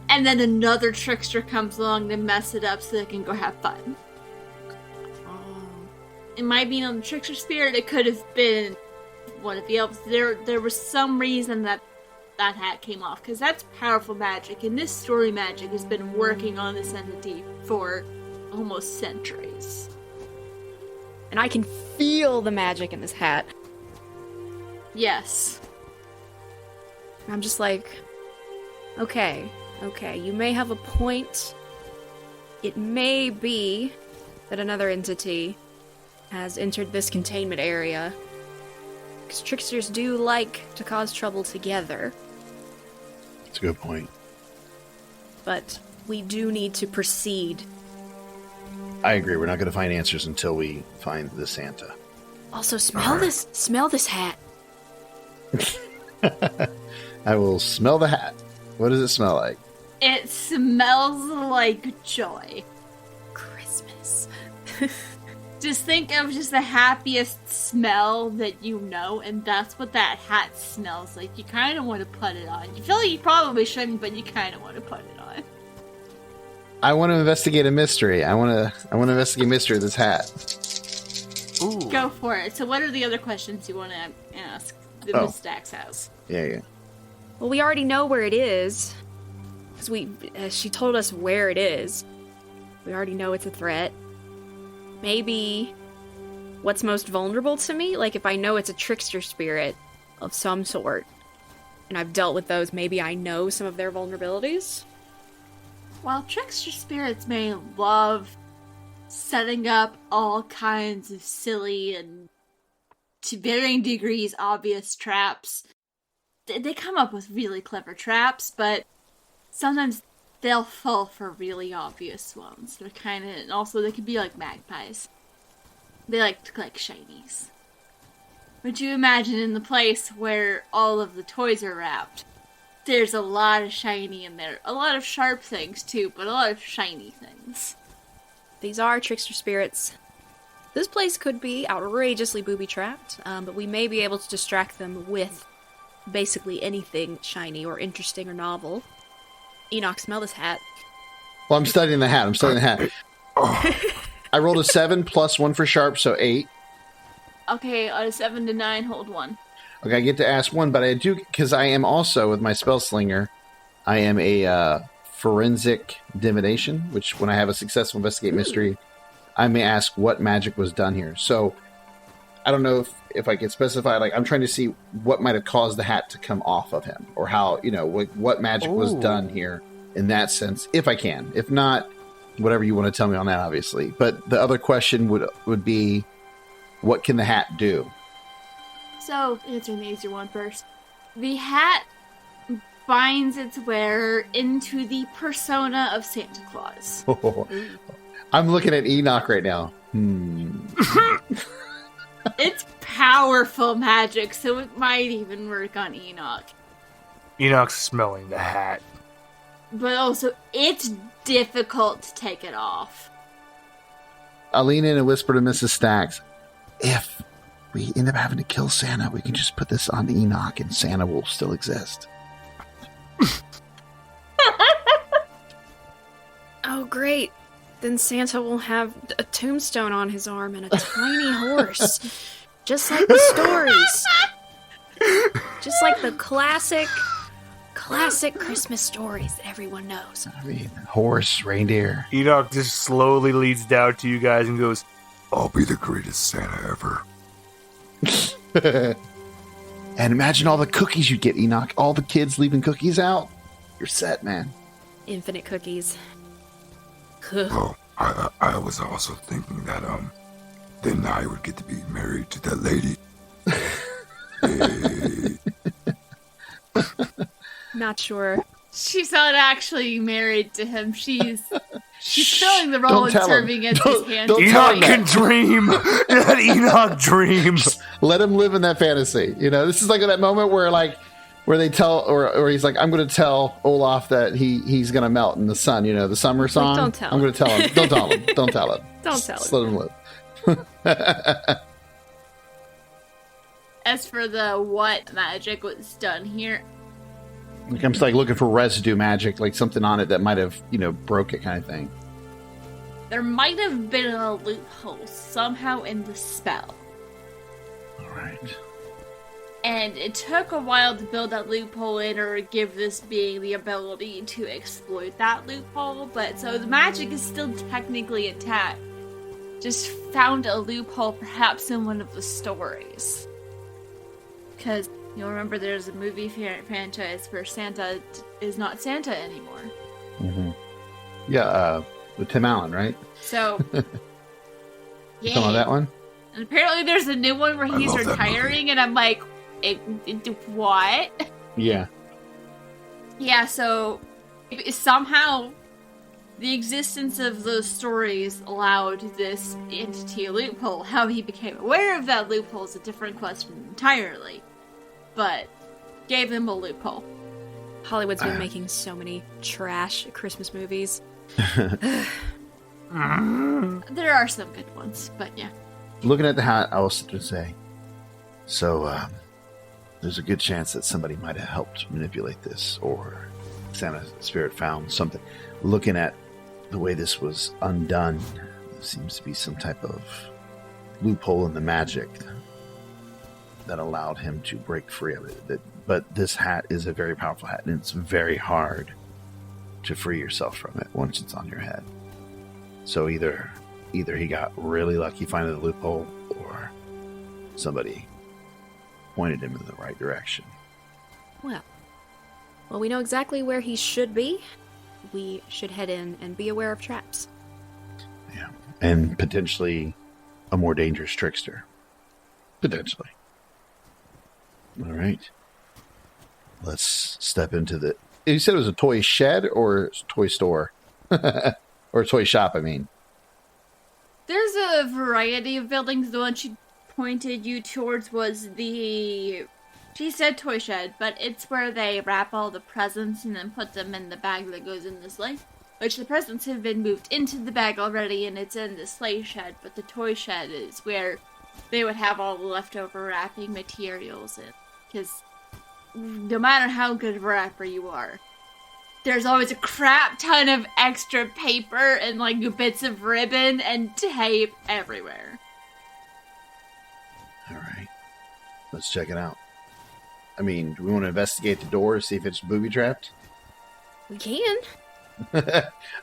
and then another trickster comes along to mess it up so they can go have fun. It might be on the trickster spirit, it could have been one of the elves. There was some reason that hat came off, because that's powerful magic, and this story magic has been working on this entity for almost centuries.
And I can feel the magic in this hat.
Yes.
I'm just like, okay, you may have a point. It may be that another entity has entered this containment area. Because tricksters do like to cause trouble together.
That's a good point.
But we do need to proceed.
I agree. We're not going to find answers until we find the Santa.
Also, smell this hat.
I will smell the hat. What does it smell like?
It smells like joy.
Christmas.
Just think of just the happiest smell that you know, and that's what that hat smells like. You kind of want to put it on. You feel like you probably shouldn't, but you kind of want to put it on.
I want to investigate a mystery. I want to investigate a mystery of this hat.
Ooh.
Go for it. So what are the other questions you want to ask the
Oh.
Miss Stacks house?
Yeah.
Well, we already know where it is. Because she told us where it is. We already know it's a threat. Maybe what's most vulnerable to me? Like, if I know it's a trickster spirit of some sort, and I've dealt with those, maybe I know some of their vulnerabilities?
While trickster spirits may love setting up all kinds of silly and to varying degrees obvious traps, they come up with really clever traps, but sometimes they'll fall for really obvious ones. They're kind of, and also they could be like magpies. They like to collect shinies. Would you imagine in the place where all of the toys are wrapped, there's a lot of shiny in there. A lot of sharp things too, but a lot of shiny things.
These are trickster spirits. This place could be outrageously booby-trapped, but we may be able to distract them with basically anything shiny or interesting or novel. Enoch, smell this hat.
Well, I'm studying the hat. I rolled a 7 plus 1 for sharp, so 8.
Okay, on a 7 to 9, hold 1.
Okay, I get to ask one, but I do, because I am also, with my spell slinger, I am a forensic divination, which when I have a successful investigate mystery, I may ask what magic was done here. So, I don't know if I could specify, like, I'm trying to see what might have caused the hat to come off of him, or how, what magic was done here in that sense, if I can. If not, whatever you want to tell me on that, obviously. But the other question would be, what can the hat do?
So, answering the easier one first. The hat binds its wearer into the persona of Santa Claus.
I'm looking at Enoch right now.
It's powerful magic, so it might even work on Enoch.
Enoch's smelling the hat.
But also, it's difficult to take it off.
I'll lean in and whisper to Mrs. Stacks, if we end up having to kill Santa, we can just put this on Enoch and Santa will still exist.
Oh, great. Then Santa will have a tombstone on his arm and a tiny horse. Just like the stories. Just like the classic Christmas stories that everyone knows.
I mean, horse, reindeer.
Enoch just slowly leads down to you guys and goes,
I'll be the greatest Santa ever.
And imagine all the cookies you'd get, Enoch. All the kids leaving cookies out. You're set, man.
Infinite cookies.
Oh, I was also thinking that, then I would get to be married to that lady.
Not sure.
She's not actually married to him. She's filling the role and serving as his hand.
don't tell
Enoch
him
can dream. Let Enoch dream.
Let him live in that fantasy. This is like that moment where they tell, or he's like, I'm going to tell Olaf that he's going to melt in the sun. The summer song.
Don't tell
I'm going to tell him. Don't tell him. Don't tell him.
Don't tell
Just
him.
let him live.
As for the what magic was done here,
Like I'm just like looking for residue magic, like something on it that might have, broke it kind of thing.
there might have been a loophole somehow in the spell.
All right.
And it took a while to build that loophole in or give this being the ability to exploit that loophole, but so the magic is still technically intact. Just found a loophole perhaps in one of the stories. Because you'll remember there's a movie franchise where Santa is not Santa anymore.
Mm-hmm. Yeah, with Tim Allen, right?
So,
You talking about that one?
And apparently there's a new one where
I
he's
love that
retiring, and I'm like, what?
Yeah.
Yeah, so somehow the existence of those stories allowed this entity a loophole. How he became aware of that loophole is a different question entirely. But gave him a loophole.
Hollywood's been making so many trash Christmas movies.
There are some good ones, but yeah.
Looking at the hat, I will sit and say, so, there's a good chance that somebody might have helped manipulate this, or Santa Spirit found something. Looking at the way this was undone, there seems to be some type of loophole in the magic that allowed him to break free of it. But this hat is a very powerful hat, and it's very hard to free yourself from it once it's on your head. So either he got really lucky finding the loophole, or somebody pointed him in the right direction.
Well, we know exactly where he should be. We should head in and be aware of traps.
Yeah. And potentially a more dangerous trickster. Potentially. All right. Let's step into the... You said it was a toy shed or a toy store? Or a toy shop, I mean.
There's a variety of buildings. The one she pointed you towards was the... She said toy shed, but it's where they wrap all the presents and then put them in the bag that goes in the sleigh. Which the presents have been moved into the bag already, and it's in the sleigh shed, but the toy shed is where they would have all the leftover wrapping materials in. Because no matter how good of a wrapper you are, there's always a crap ton of extra paper and like bits of ribbon and tape everywhere.
All right. Let's check it out. I mean, do we want to investigate the door, see if it's booby-trapped?
We can.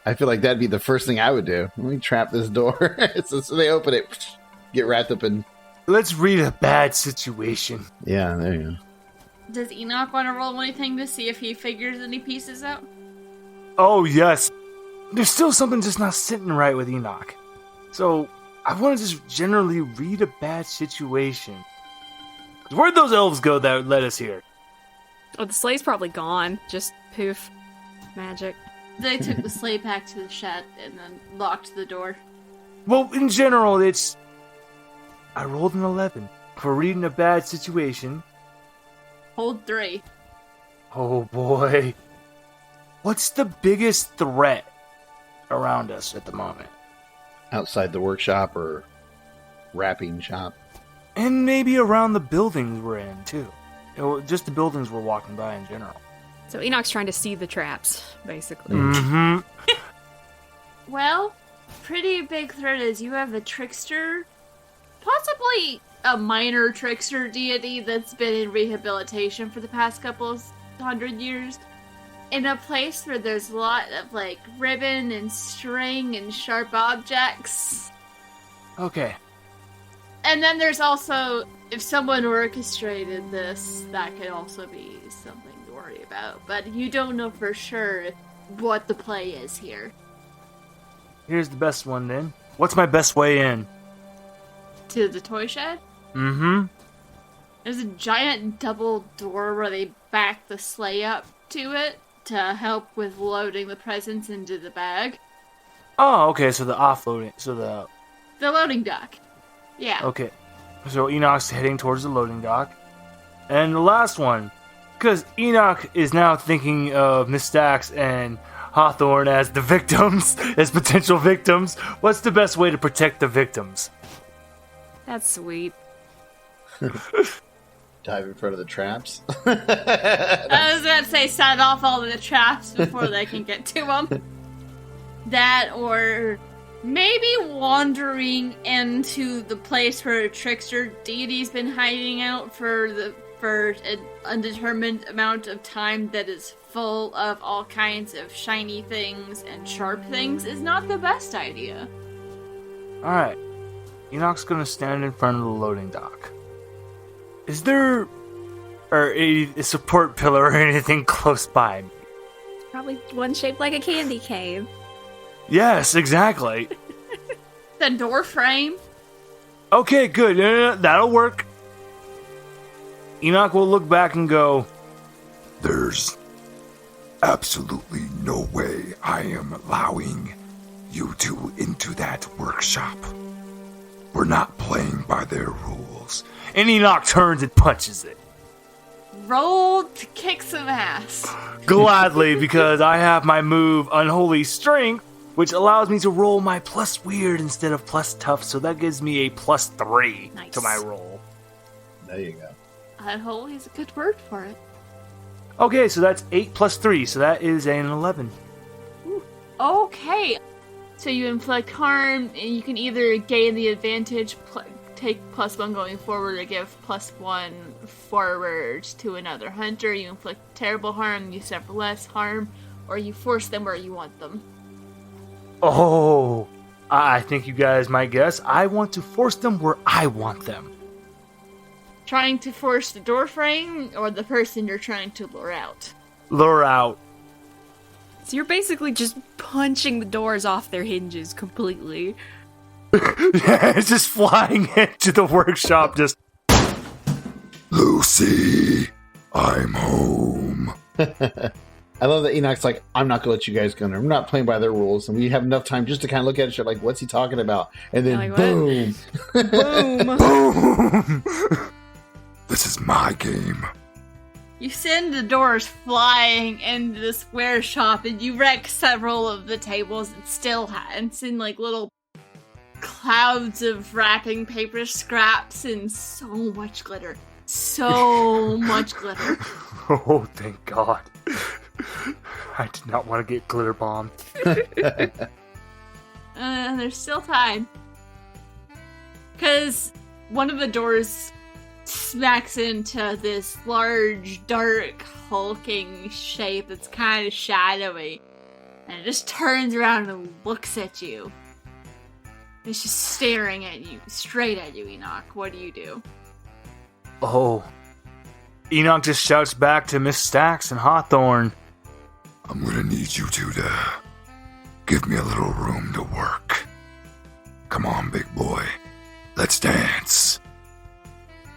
I feel like that'd be the first thing I would do. Let me trap this door. so they open it, get wrapped up in...
Let's read a bad situation.
Yeah, there you go.
Does Enoch want to roll anything to see if he figures any pieces out?
Oh, yes. There's still something just not sitting right with Enoch. So, I want to just generally read a bad situation. Where'd those elves go that led us here?
Oh, the sleigh's probably gone. Just poof. Magic.
They took the sleigh back to the shed and then locked the door.
Well, in general, it's... I rolled an 11 for reading a bad situation.
Hold 3.
Oh, boy. What's the biggest threat around us at the moment?
Outside the workshop or wrapping shop.
And maybe around the buildings we're in, too. Just the buildings we're walking by in general.
So Enoch's trying to see the traps, basically.
Mm-hmm.
Well, pretty big threat is you have a trickster, possibly a minor trickster deity that's been in rehabilitation for the past couple of 100 years, in a place where there's a lot of, like, ribbon and string and sharp objects.
Okay.
And then there's also, if someone orchestrated this, that could also be something to worry about. But you don't know for sure what the play is here.
Here's the best one, then. What's my best way in?
To the toy shed?
Mm-hmm.
There's a giant double door where they back the sleigh up to it to help with loading the presents into the bag.
Oh, okay, so the offloading,
The loading dock. Yeah.
Okay, so Enoch's heading towards the loading dock. And the last one, because Enoch is now thinking of Miss Stacks and Hawthorne as the victims, as potential victims. What's the best way to protect the victims?
That's sweet.
Dive in front of the traps.
I was about to say set off all of the traps before they can get to them. That, or maybe wandering into the place where a trickster deity's been hiding out for an undetermined amount of time that is full of all kinds of shiny things and sharp things is not the best idea.
Alright. Enoch's gonna stand in front of the loading dock. Is there a support pillar or anything close by me?
Probably one shaped like a candy cane.
Yes, exactly.
The door frame.
Okay, good. That'll work. Enoch will look back and go,
There's absolutely no way I am allowing you two into that workshop. We're not playing by their rules.
and Enoch turns and punches it.
Roll to kick some ass.
Gladly, because I have my move Unholy Strength, which allows me to roll my plus weird instead of plus tough, so that gives me a +3
Nice.
to my roll.
There you go.
Unholy is a good word for it.
Okay, so that's 8 plus 3, so that is an 11.
Okay. So you inflict harm, and you can either gain the advantage, take +1 going forward, or give +1 forward to another hunter. You inflict terrible harm, you suffer less harm, or you force them where you want them.
Oh, I think you guys might guess. I want to force them where I want them.
Trying to force the door frame, or the person you're trying to lure out?
Lure out.
So you're basically just punching the doors off their hinges completely.
It's just flying into the workshop, just...
Lucy, I'm home.
I love that Enoch's like, I'm not going to let you guys go in there. I'm not playing by their rules. And we have enough time just to kind of look at each other like, what's he talking about? And then,
Like, what?
boom.
Boom!
Boom! This is my game.
You send the doors flying into the square shop, and you wreck several of the tables. And send like little clouds of wrapping paper scraps and so much glitter. So much glitter.
Oh, thank God. I did not want to get glitter bombed.
There's still time. Because one of the doors smacks into this large, dark, hulking shape that's kind of shadowy. And it just turns around and looks at you. It's just staring at you, straight at you, Enoch. What do you do?
Oh. Enoch just shouts back to Miss Stacks and Hawthorne.
I'm gonna need you two to give me a little room to work. Come on, big boy. Let's dance.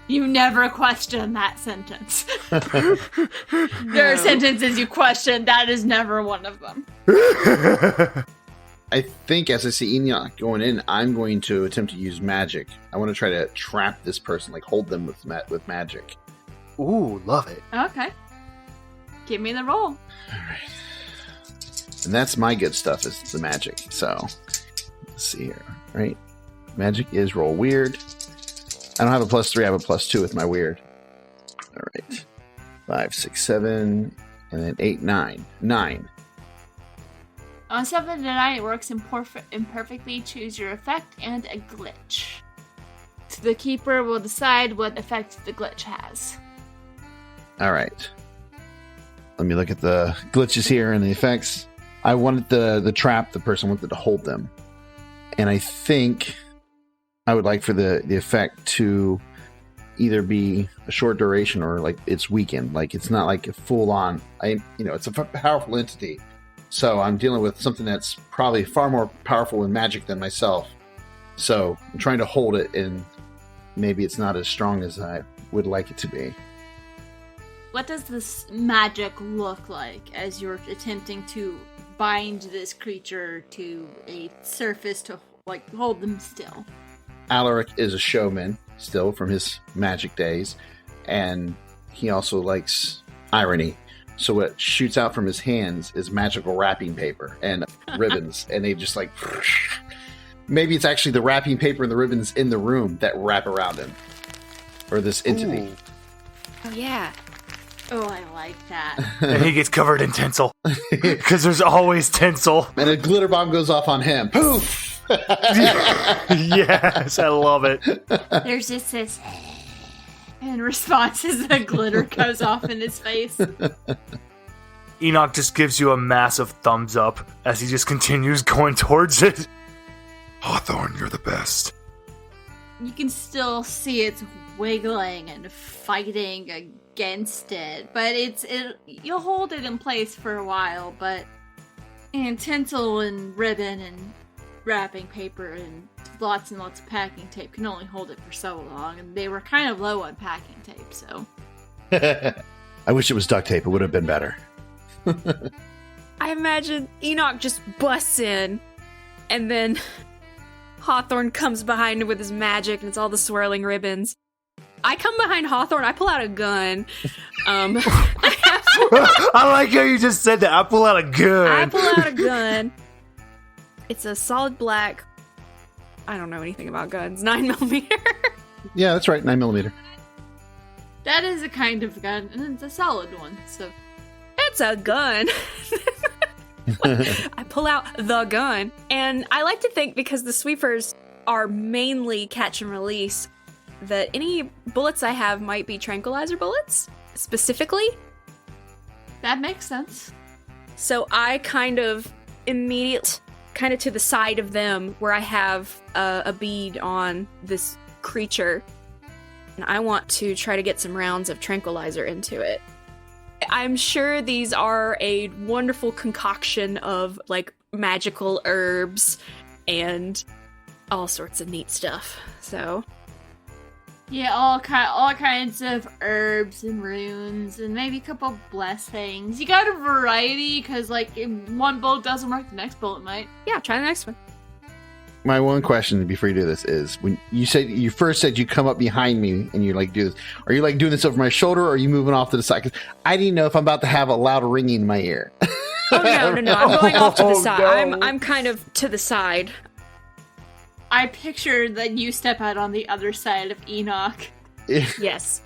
You never question that sentence. There are sentences you question. That is never one of them.
I think as I see Enoch going in, I'm going to attempt to use magic. I want to try to trap this person, like hold them with magic.
Ooh, love it.
Okay. Give me the roll.
All right. And that's my good stuff, is the magic. So, let's see here. Right? Magic is roll weird. I don't have a +3, I have a +2 with my weird. All right. 5, 6, 7, and then 8, 9. 9.
On 7 to 9, it works imperfectly. Choose your effect and a glitch. So the keeper will decide what effect the glitch has.
All right. Let me look at the glitches here and the effects. I wanted the trap, the person wanted to hold them. And I think I would like for the effect to either be a short duration or like it's weakened. Like it's not like a full on, it's a powerful entity. So I'm dealing with something that's probably far more powerful in magic than myself. So I'm trying to hold it, and maybe it's not as strong as I would like it to be.
What does this magic look like as you're attempting to bind this creature to a surface to hold them still?
Alaric is a showman still from his magic days, and he also likes irony. So what shoots out from his hands is magical wrapping paper and ribbons, and they just like... Maybe it's actually the wrapping paper and the ribbons in the room that wrap around him. Or this entity.
Ooh.
Oh, yeah.
Oh, I like that.
And he gets covered in tinsel. Because there's always tinsel.
And a glitter bomb goes off on him. Poof!
Yes, I love it.
There's just this... in response as the glitter goes off in his face.
Enoch just gives you a massive thumbs up as he just continues going towards it.
Hawthorne, you're the best.
You can still see it's wiggling and fighting against it, but you'll hold it in place for a while, but tinsel and ribbon and wrapping paper and have lots and lots of packing tape can only hold it for so long, and they were kind of low on packing tape, so.
I wish it was duct tape. It would have been better.
I imagine Enoch just busts in, and then Hawthorne comes behind him with his magic, and it's all the swirling ribbons. I come behind Hawthorne, I pull out a gun.
I like how you just said that. I pull out a gun.
I pull out a gun. It's a solid black. I don't know anything about guns. 9mm.
Yeah, that's right. 9mm.
That is a kind of gun, and it's a solid one, so.
It's a gun. I pull out the gun. And I like to think, because the sweepers are mainly catch and release, that any bullets I have might be tranquilizer bullets, specifically.
That makes sense.
So I kind of kind of to the side of them, where I have a bead on this creature, and I want to try to get some rounds of tranquilizer into it. I'm sure these are a wonderful concoction of, like, magical herbs and all sorts of neat stuff. So,
yeah, all kinds of herbs and runes, and maybe a couple blessings. You got a variety, because, like, if one bullet doesn't work, the next bullet might.
yeah, try the next one.
My one question before you do this is, when you first said you come up behind me and you like do this, are you like doing this over my shoulder, or are you moving off to the side? 'Cause I didn't know if I'm about to have a loud ringing in my ear.
Oh, no. I'm going off to the side.
No.
I'm kind of to the side.
I picture that you step out on the other side of Enoch.
Yes.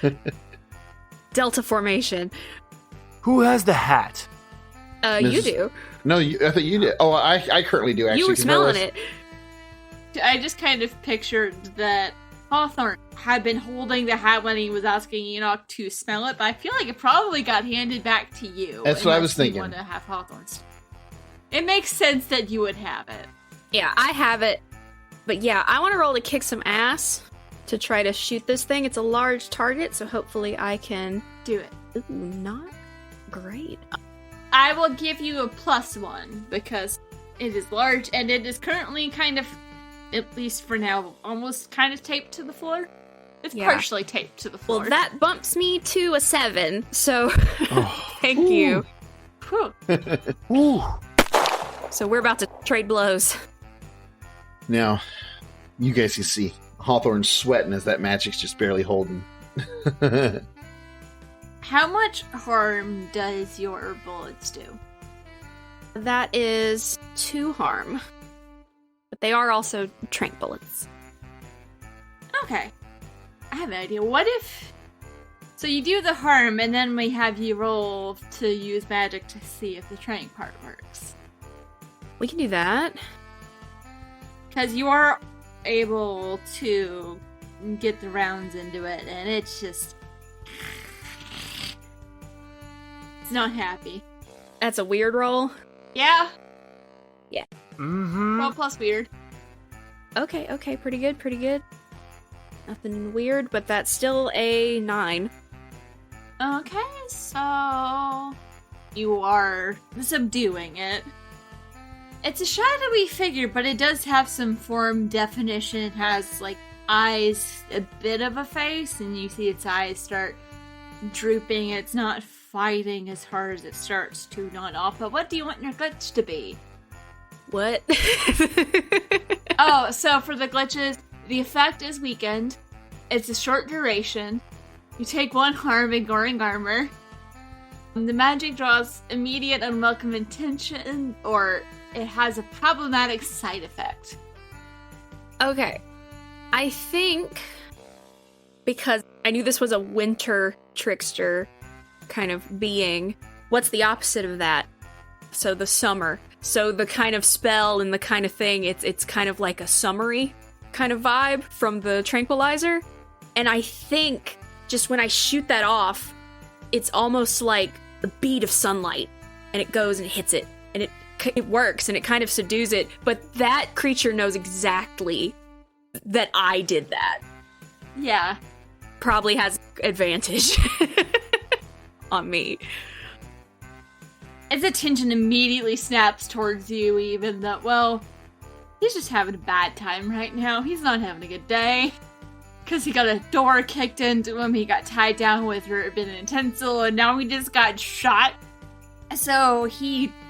Delta formation.
Who has the hat?
You
Miss-
do.
No, I thought you did. Oh, I currently do, actually.
You were
'cause
smelling it.
I just kind of pictured that Hawthorne had been holding the hat when he was asking Enoch to smell it, but I feel like it probably got handed back to you.
That's what I was
unless you
thinking.
want to have Hawthorne's. It makes sense that you would have it.
Yeah, I have it. But yeah, I want to roll to kick some ass to try to shoot this thing. It's a large target, so hopefully I can...
Do it.
Ooh, not great.
I will give you a +1 because it is large and it is currently kind of, at least for now, almost kind of taped to the floor. It's
Yeah.
partially taped to the floor.
Well, that bumps me to a 7, so
Oh.
thank you.
Whew.
Ooh.
So we're about to trade blows.
Now, you guys can see Hawthorne's sweating as that magic's just barely holding.
How much harm does your bullets do?
That is 2 harm. But they are also trank bullets.
Okay. I have an idea. What if... So you do the harm, and then we have you roll to use magic to see if the trank part works.
We can do that.
Because you are able to get the rounds into it, and it's just... It's not happy.
That's a weird roll.
Yeah.
Mm-hmm.
Roll plus weird.
Okay, pretty good. Nothing weird, but that's still a 9.
Okay, so... You are subduing it. It's a shadowy figure, but it does have some form definition. It has, like, eyes, a bit of a face, and you see its eyes start drooping. It's not fighting as hard as it starts to nod off. But what do you want your glitch to be?
What?
Oh, so for the glitches, the effect is weakened. It's a short duration. You take 1 harm, ignoring armor. The magic draws immediate unwelcome attention, or it has a problematic side effect.
Okay. I think because I knew this was a winter trickster kind of being, what's the opposite of that? So the summer. So the kind of spell and the kind of thing, it's kind of like a summery kind of vibe from the tranquilizer. And I think just when I shoot that off, it's almost like a bead of sunlight, and it goes and hits it, and it works, and it kind of subdues it. But that creature knows exactly that I did that.
Yeah.
Probably has advantage on me.
Its attention immediately snaps towards you, even though, well, He's just having a bad time right now. He's not having a good day. Because he got a door kicked into him, he got tied down with ribbon and tinsel, and now he just got shot. So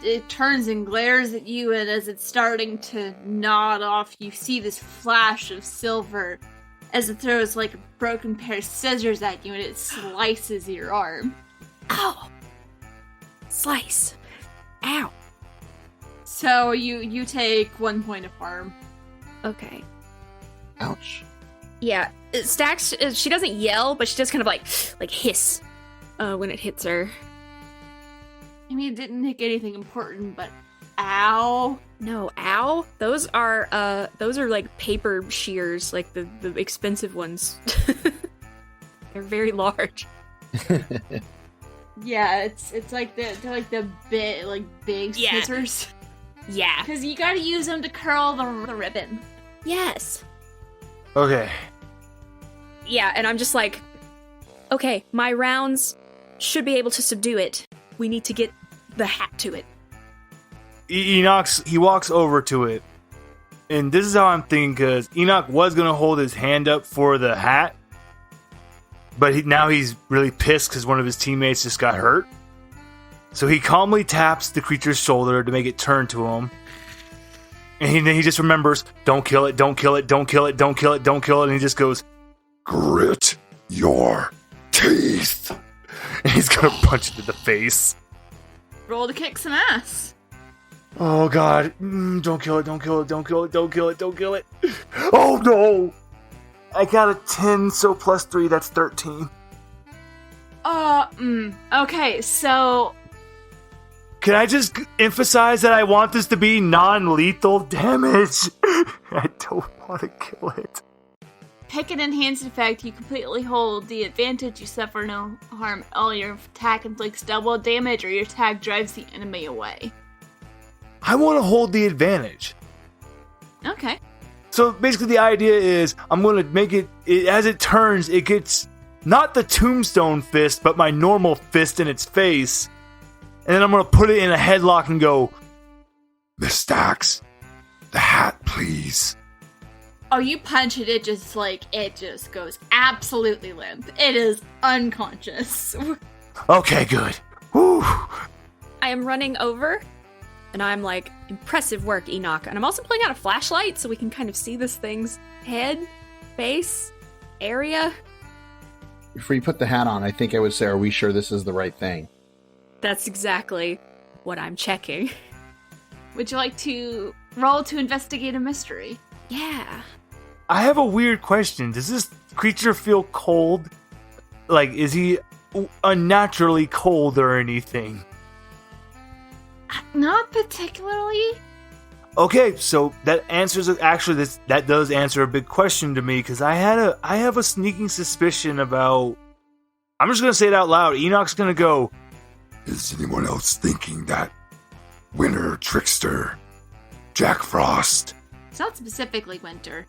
it turns and glares at you, and as it's starting to nod off, you see this flash of silver as it throws like a broken pair of scissors at you, and it slices your arm.
Ow! Slice. Ow.
So you take 1 point of harm.
Okay.
Ouch.
Yeah, Stax, she doesn't yell, but she does kind of like hiss when it hits her.
I mean, it didn't make anything important, but ow.
No, ow. Those are like paper shears, like the expensive ones. They're very large.
Yeah, it's like they're like the big
Yeah.
scissors.
Yeah.
Because you gotta use them to curl the ribbon.
Yes.
Okay.
Yeah, and I'm just like, okay, my rounds should be able to subdue it. We need to get the hat to it.
Enoch, he walks over to it. And this is how I'm thinking, because Enoch was going to hold his hand up for the hat. But now he's really pissed because one of his teammates just got hurt. So he calmly taps the creature's shoulder to make it turn to him. And then he just remembers, don't kill it, don't kill it, don't kill it, don't kill it, don't kill it. And he just goes,
Grit your teeth.
and he's going to punch it in the face.
Roll to kick some ass.
Oh god, don't kill it, don't kill it, don't kill it, don't kill it, don't kill it. Oh no! I got a 10, so plus 3, that's 13.
Okay, so...
Can I just emphasize that I want this to be non-lethal damage? I don't want to kill it.
Pick an enhanced effect, you completely hold the advantage, you suffer no harm. All your attack inflicts double damage, or your attack drives the enemy away.
I want to hold the advantage.
Okay.
So basically the idea is I'm going to make it, as it turns, it gets not the tombstone fist, but my normal fist in its face. And then I'm going to put it in a headlock and go,
Miss Stax, the hat, please.
Oh, you punch it, it just goes absolutely limp. It is unconscious.
okay, good. Whew.
I am running over, and I'm like, impressive work, Enoch. And I'm also pulling out a flashlight so we can kind of see this thing's head, face, area.
Before you put the hat on, I think I would say, are we sure this is the right thing?
That's exactly what I'm checking.
Would you like to roll to investigate a mystery?
Yeah.
I have a weird question. Does this creature feel cold? Like, is he unnaturally cold or anything?
Not particularly.
Okay, so that answers actually that does answer a big question to me, because I have a sneaking suspicion about. I'm just gonna say it out loud. Enoch's gonna go,
Is anyone else thinking that Winter Trickster, Jack Frost?
It's not specifically winter.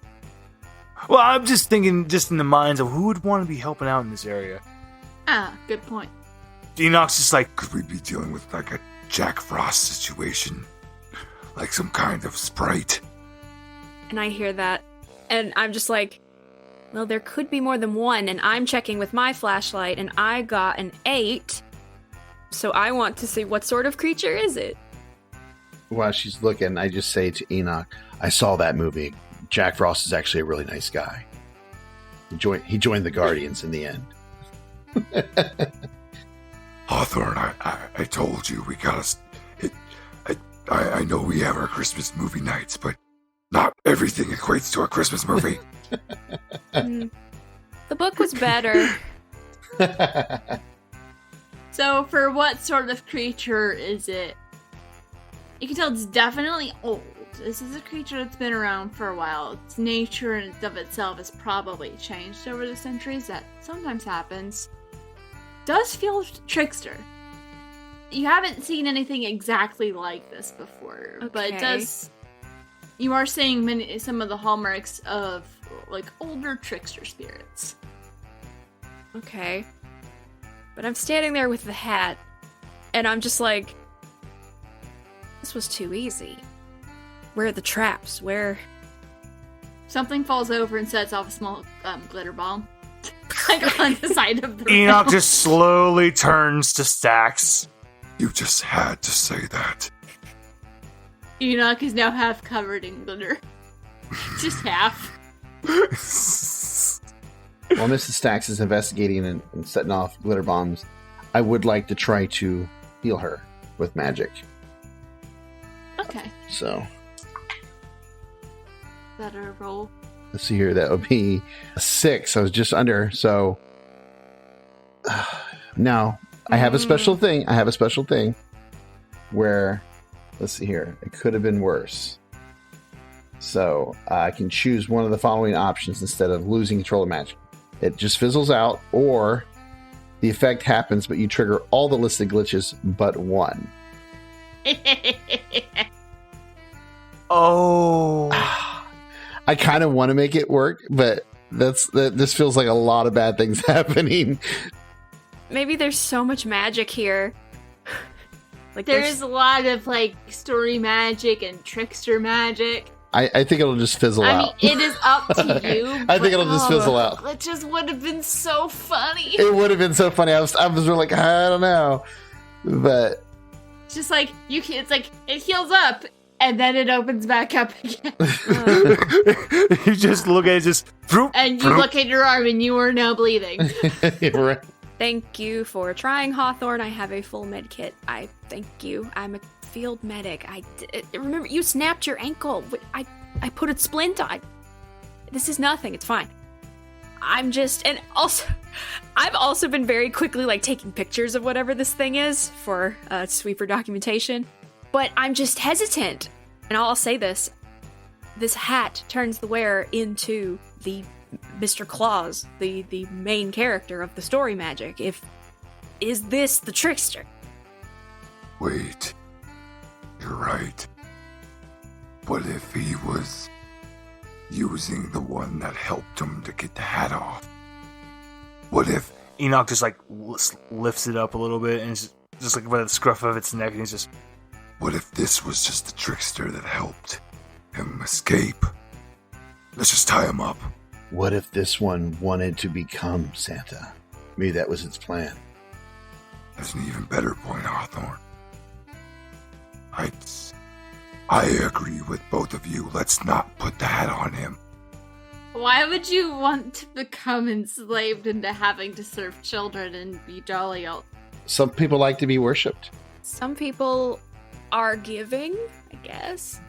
well, I'm just thinking just in the minds of who would want to be helping out in this area.
Ah, good point.
Enoch's just like,
Could we be dealing with like a Jack Frost situation? Like some kind of sprite?
And I hear that, and I'm just like, well, there could be more than one, and I'm checking with my flashlight, and I got an 8, so I want to see what sort of creature is it?
While she's looking, I just say to Enoch, I saw that movie. Jack Frost is actually a really nice guy. He joined the Guardians in the end.
Hawthorne, I told you we gotta. I know we have our Christmas movie nights, but not everything equates to a Christmas movie.
The book was better.
So, for what sort of creature is it? You can tell it's definitely old. This is a creature that's been around for a while. Its nature and of itself has probably changed over the centuries. That sometimes happens. Does feel trickster. You haven't seen anything exactly like this before, but it
Okay.
does. You are seeing some of the hallmarks of like older trickster spirits.
Okay. But I'm standing there with the hat, and I'm just like, this was too easy. Where are the traps? Where?
Something falls over and sets off a small glitter bomb. Like on the side of the
Enoch
room.
just slowly turns to Stax.
You just had to say that.
Enoch is now half covered in glitter. Just half.
While Mrs. Stax is investigating and setting off glitter bombs, I would like to try to heal her with magic.
Okay.
So,
Better roll.
let's see here. That would be a 6. I was just under. So, now I have a special thing. I have a special thing where, let's see here. It could have been worse. So, I can choose one of the following options instead of losing control of magic. It just fizzles out, or the effect happens, but you trigger all the listed glitches but one.
Oh.
I kind of want to make it work, but this feels like a lot of bad things happening.
Maybe there's so much magic here. Like
There's a lot of like story magic and trickster magic.
I think it'll just fizzle
I
out.
mean, it is up to you.
I think it'll just fizzle out.
It just would have been so funny.
It would have been so funny. I was really like, I don't know, but
It's just like it's like it heals up and then it opens back up again.
You just look at it, just vroom,
And you
vroom.
look at your arm and you are now bleeding.
right.
Thank you for trying, Hawthorne. I have a full med kit. I thank you. I'm a field medic. Remember, you snapped your ankle. I put a splint on. This is nothing. It's fine. I'm just, and also, I've also been very quickly like taking pictures of whatever this thing is for sweeper documentation. But I'm just hesitant. And I'll say this: this hat turns the wearer into the Mr. Claus, the main character of the story magic. Is this the trickster?
Wait. You're right. What if he was using the one that helped him to get the hat off? What if...
Enoch just like lifts it up a little bit and it's just like by the scruff of its neck, and he's just,
What if this was just the trickster that helped him escape? Let's just tie him up.
What if this one wanted to become Santa? Maybe that was its plan.
There's an even better point, Hawthorne. I agree with both of you. Let's not put the hat on him.
Why would you want to become enslaved into having to serve children and be jolly all?
Some people like to be worshipped.
Some people are giving, I guess.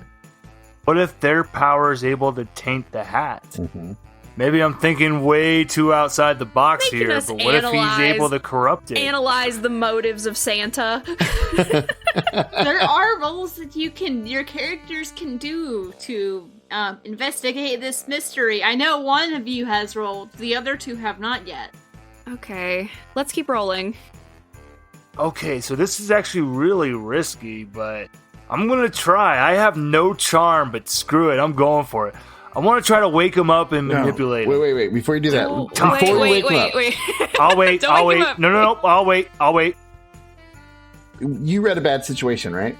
what if their power is able to taint the hat?
Mm-hmm.
Maybe I'm thinking way too outside the box
Making
here,
us
but what if he's
analyze-
able to corrupt it?
Analyze the motives of Santa.
There are roles that your characters can do to investigate this mystery. I know one of you has rolled, the other two have not yet.
Okay, let's keep rolling.
Okay, so this is actually really risky, but I'm gonna try. I have no charm, but screw it, I'm going for it. I want to try to wake him up and manipulate him.
Wait. Before you do that,
Oh,
before you wake him up,
wait.
I'll wait,
Don't
I'll
wake him
wait.
up.
No, I'll wait.
you read a bad situation, right?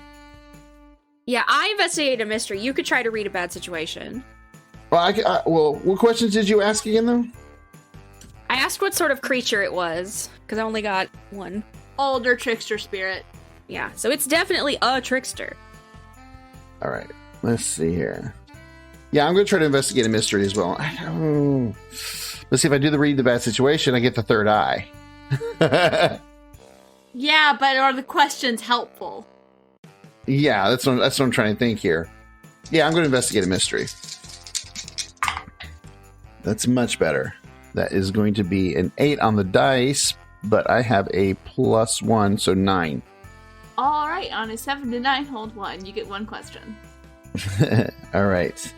Yeah, I investigated a mystery. You could try to read a bad situation.
Well, what questions did you ask again, though?
I asked what sort of creature it was, because I only got one.
Older trickster spirit.
Yeah, so it's definitely a trickster.
All right, let's see here. Yeah, I'm going to try to investigate a mystery as well. Let's see if I do read the bad situation, I get the third eye.
Yeah, but are the questions helpful?
Yeah, that's what I'm trying to think here. Yeah, I'm going to investigate a mystery. That's much better. That is going to be an 8 on the dice, but I have a +1, so 9.
All right, on a 7 to 9, hold 1. You get one question.
All right.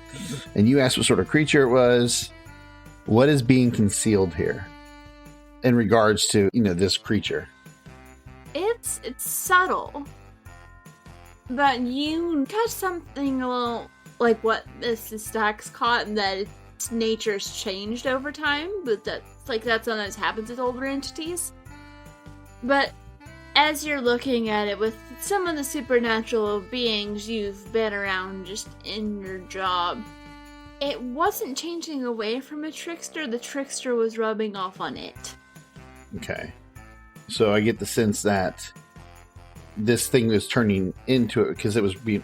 And you asked what sort of creature it was. What is being concealed here in regards to, this creature?
It's subtle, but you catch something a little like what Mrs. Stax caught, and that its nature's changed over time. But that sometimes happens with older entities. But as you're looking at it with some of the supernatural beings you've been around just in your job, it wasn't changing away from a trickster. The trickster was rubbing off on it.
Okay. So I get the sense that this thing was turning into it because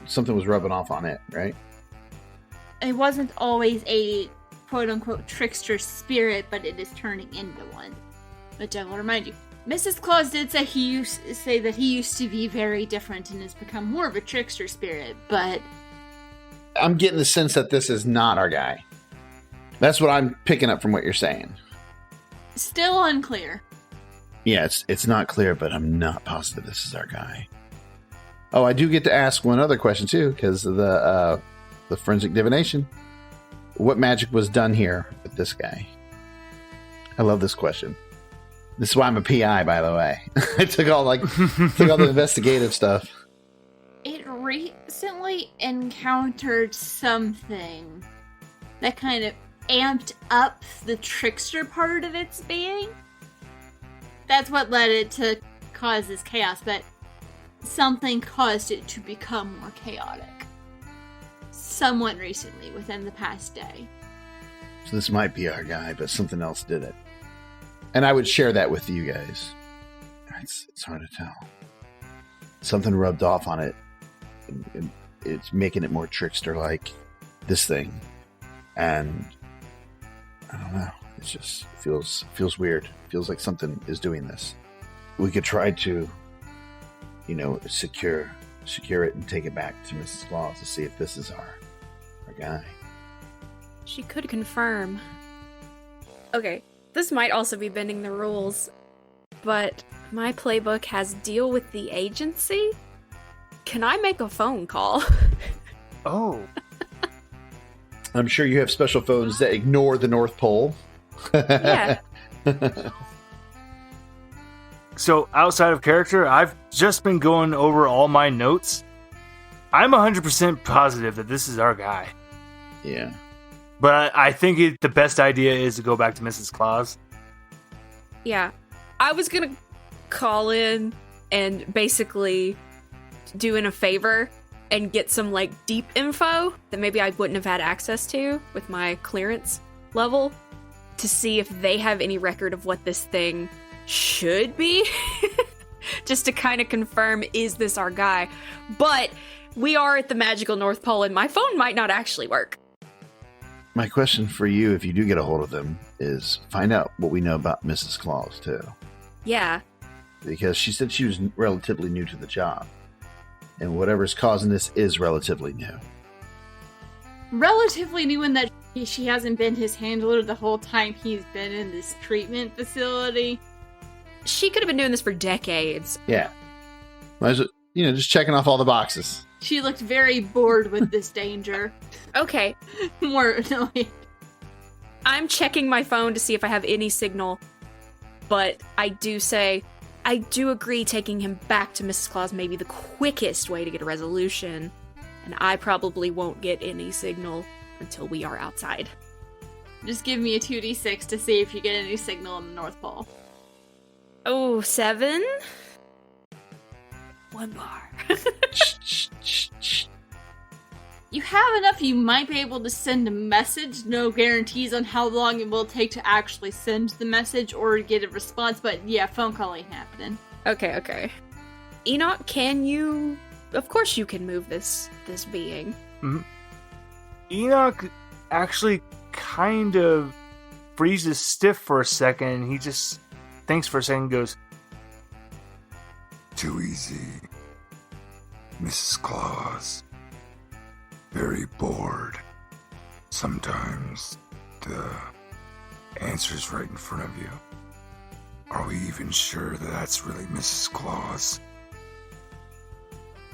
something was rubbing off on it, right?
It wasn't always a quote-unquote trickster spirit, but it is turning into one. But I will remind you, Mrs. Claus did say that he used to be very different and has become more of a trickster spirit, but
I'm getting the sense that this is not our guy. That's what I'm picking up from what you're saying.
still unclear.
Yeah, it's not clear, but I'm not positive this is our guy. Oh, I do get to ask one other question too, because of the forensic divination. What magic was done here with this guy? I love this question. This is why I'm a PI, by the way. I took all the investigative stuff.
It recently encountered something that kind of amped up the trickster part of its being. That's what led it to cause this chaos, but something caused it to become more chaotic. Somewhat recently, within the past day.
So this might be our guy, but something else did it. And I would share that with you guys. It's hard to tell. Something rubbed off on it. It's making it more trickster-like, this thing. And I don't know. It just feels weird. Feels like something is doing this. We could try to, secure it and take it back to Mrs. Claus to see if this is our guy.
She could confirm. Okay, this might also be bending the rules, but my playbook has deal with the agency. Can I make a phone call?
Oh.
I'm sure you have special phones that ignore the North Pole.
Yeah.
So, outside of character, I've just been going over all my notes. I'm 100% positive that this is our guy.
Yeah.
But I think the best idea is to go back to Mrs. Claus.
Yeah. I was gonna call in and basically do in a favor and get some, deep info that maybe I wouldn't have had access to with my clearance level to see if they have any record of what this thing should be. Just to kind of confirm, is this our guy? But we are at the magical North Pole and my phone might not actually work.
My question for you, if you do get a hold of them, is find out what we know about Mrs. Claus, too.
Yeah.
Because she said she was relatively new to the job. And whatever's causing this is relatively new.
Relatively new in that she hasn't been his handler the whole time he's been in this treatment facility.
She could have been doing this for decades.
Yeah. Just checking off all the boxes.
She looked very bored with this danger.
Okay.
More annoyed.
I'm checking my phone to see if I have any signal, but I do agree taking him back to Mrs. Claus may be the quickest way to get a resolution, and I probably won't get any signal until we are outside.
Just give me a 2d6 to see if you get any signal in the North Pole.
Oh, 7? One bar.
You have enough, you might be able to send a message. No guarantees on how long it will take to actually send the message or get a response, but yeah, phone call ain't happening.
Okay. Enoch, can you... Of course you can move this being.
Mm-hmm. Enoch actually kind of freezes stiff for a second, and he just thinks for a second and goes,
Too easy. Mrs. Claus. Very bored. Sometimes the answer's right in front of you. Are we even sure that that's really Mrs. Claus?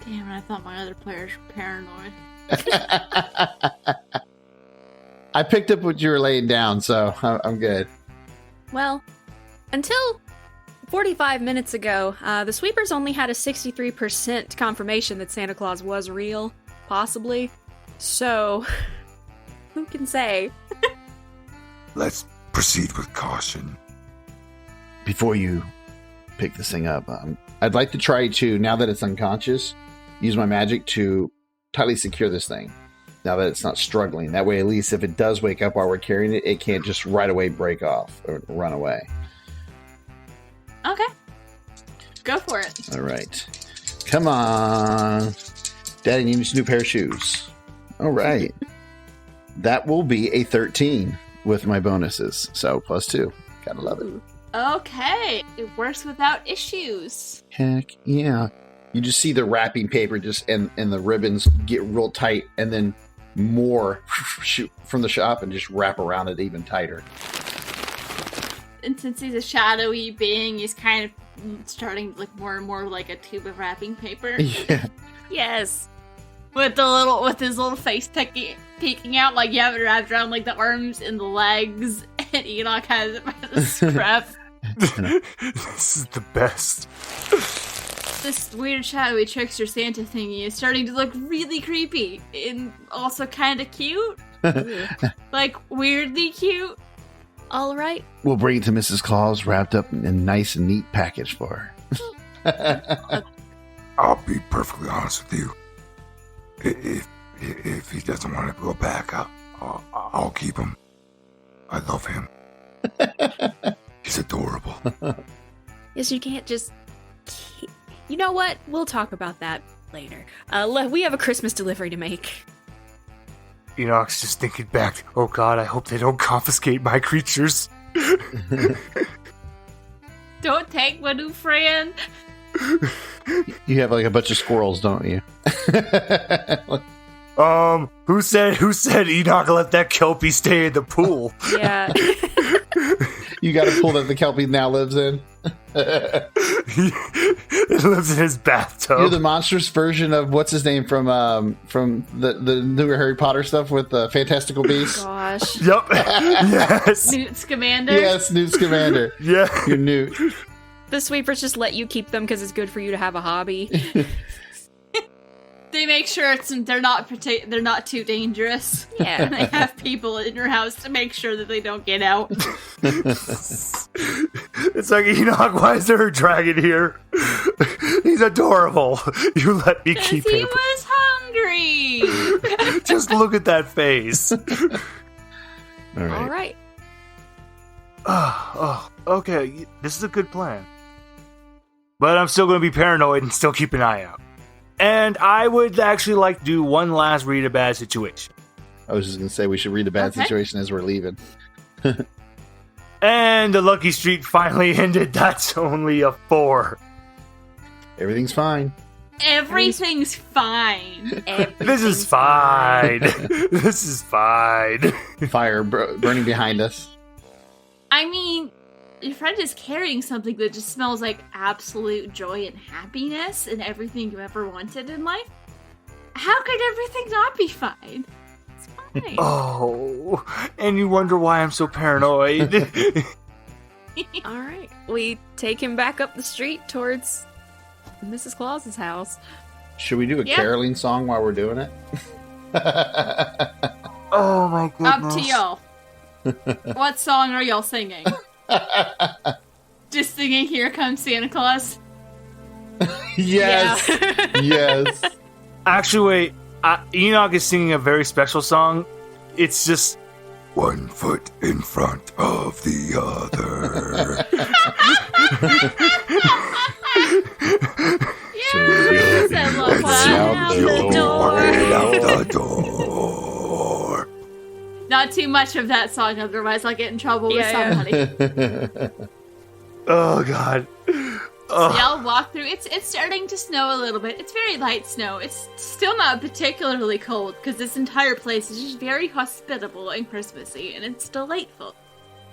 Damn it, I thought my other players were paranoid.
I picked up what you were laying down, so I'm good.
Well, until 45 minutes ago, the sweepers only had a 63% confirmation that Santa Claus was real, possibly. So, who can say?
Let's proceed with caution.
Before you pick this thing up. I'd like to try to, now that it's unconscious, use my magic to tightly secure this thing. Now that it's not struggling. That way, at least if it does wake up while we're carrying it, it can't just right away break off or run away.
Okay. Go for it.
All right. Come on. Daddy needs a new pair of shoes. All right. That will be a 13 with my bonuses. So +2. Gotta love it.
Okay. It works without issues.
Heck yeah. You just see the wrapping paper just and the ribbons get real tight and then more shoot from the shop and just wrap around it even tighter.
And since he's a shadowy being, he's kind of starting to look more and more like a tube of wrapping paper.
Yeah.
Yes.
With his little face peeking out, like you have it wrapped around like the arms and the legs, and Enoch has it by the scruff.
This is the best.
This weird shadowy trickster Santa thingy is starting to look really creepy and also kind of cute. Like weirdly cute.
All right.
We'll bring it to Mrs. Claus wrapped up in a nice and neat package for her.
I'll be perfectly honest with you. If he doesn't want to go back, I'll keep him. I love him. He's adorable.
Yes, you can't just keep... You know what? We'll talk about that later. We have a Christmas delivery to make.
Enoch's just thinking back. Oh God, I hope they don't confiscate my creatures.
Don't take my new friend.
You have like a bunch of squirrels, don't you?
Who said Enoch let that Kelpie stay in the pool?
Yeah.
You got a pool that the Kelpie now lives in?
It lives in his bathtub.
You're the monstrous version of what's his name from the newer Harry Potter stuff with the Fantastical Beasts.
Gosh.
Yep. Yes.
Newt Scamander.
Yes, Newt Scamander.
Yeah.
You're Newt.
The sweepers just let you keep them because it's good for you to have a hobby.
They make sure they're not too dangerous.
Yeah.
And they have people in your house to make sure that they don't get out.
It's like, Enoch, why is there a dragon here? He's adorable. You let me keep
He
him.
was hungry.
Just look at that face.
All right.
All right.
Okay. This is a good plan. But I'm still going to be paranoid and still keep an eye out. And I would actually like to do one last read a bad situation.
I was just going to say we should read a bad
Okay.
situation as we're leaving.
And the lucky streak finally ended. That's only a 4.
Everything's fine.
Everything's fine.
This is fine. This is fine.
Fire burning behind us.
I mean, your friend is carrying something that just smells like absolute joy and happiness and everything you ever wanted in life. How could everything not be fine? It's fine.
Oh, and you wonder why I'm so paranoid.
All right. We take him back up the street towards Mrs. Claus's house.
Should we do a
Yeah.
caroling song while we're doing it?
Oh my goodness.
Up to y'all. What song are y'all singing? Just singing Here Comes Santa Claus?
Yes. Yes.
Actually, wait. Enoch is singing a very special song. It's just...
1 foot in front of the other.
Yes, I love that.
Out the door.
Not too much of that song, otherwise I'll get in trouble with
Yeah.
somebody.
Oh, God. Oh.
Y'all walk through. It's starting to snow a little bit. It's very light snow. It's still not particularly cold because this entire place is just very hospitable and Christmassy, and it's delightful.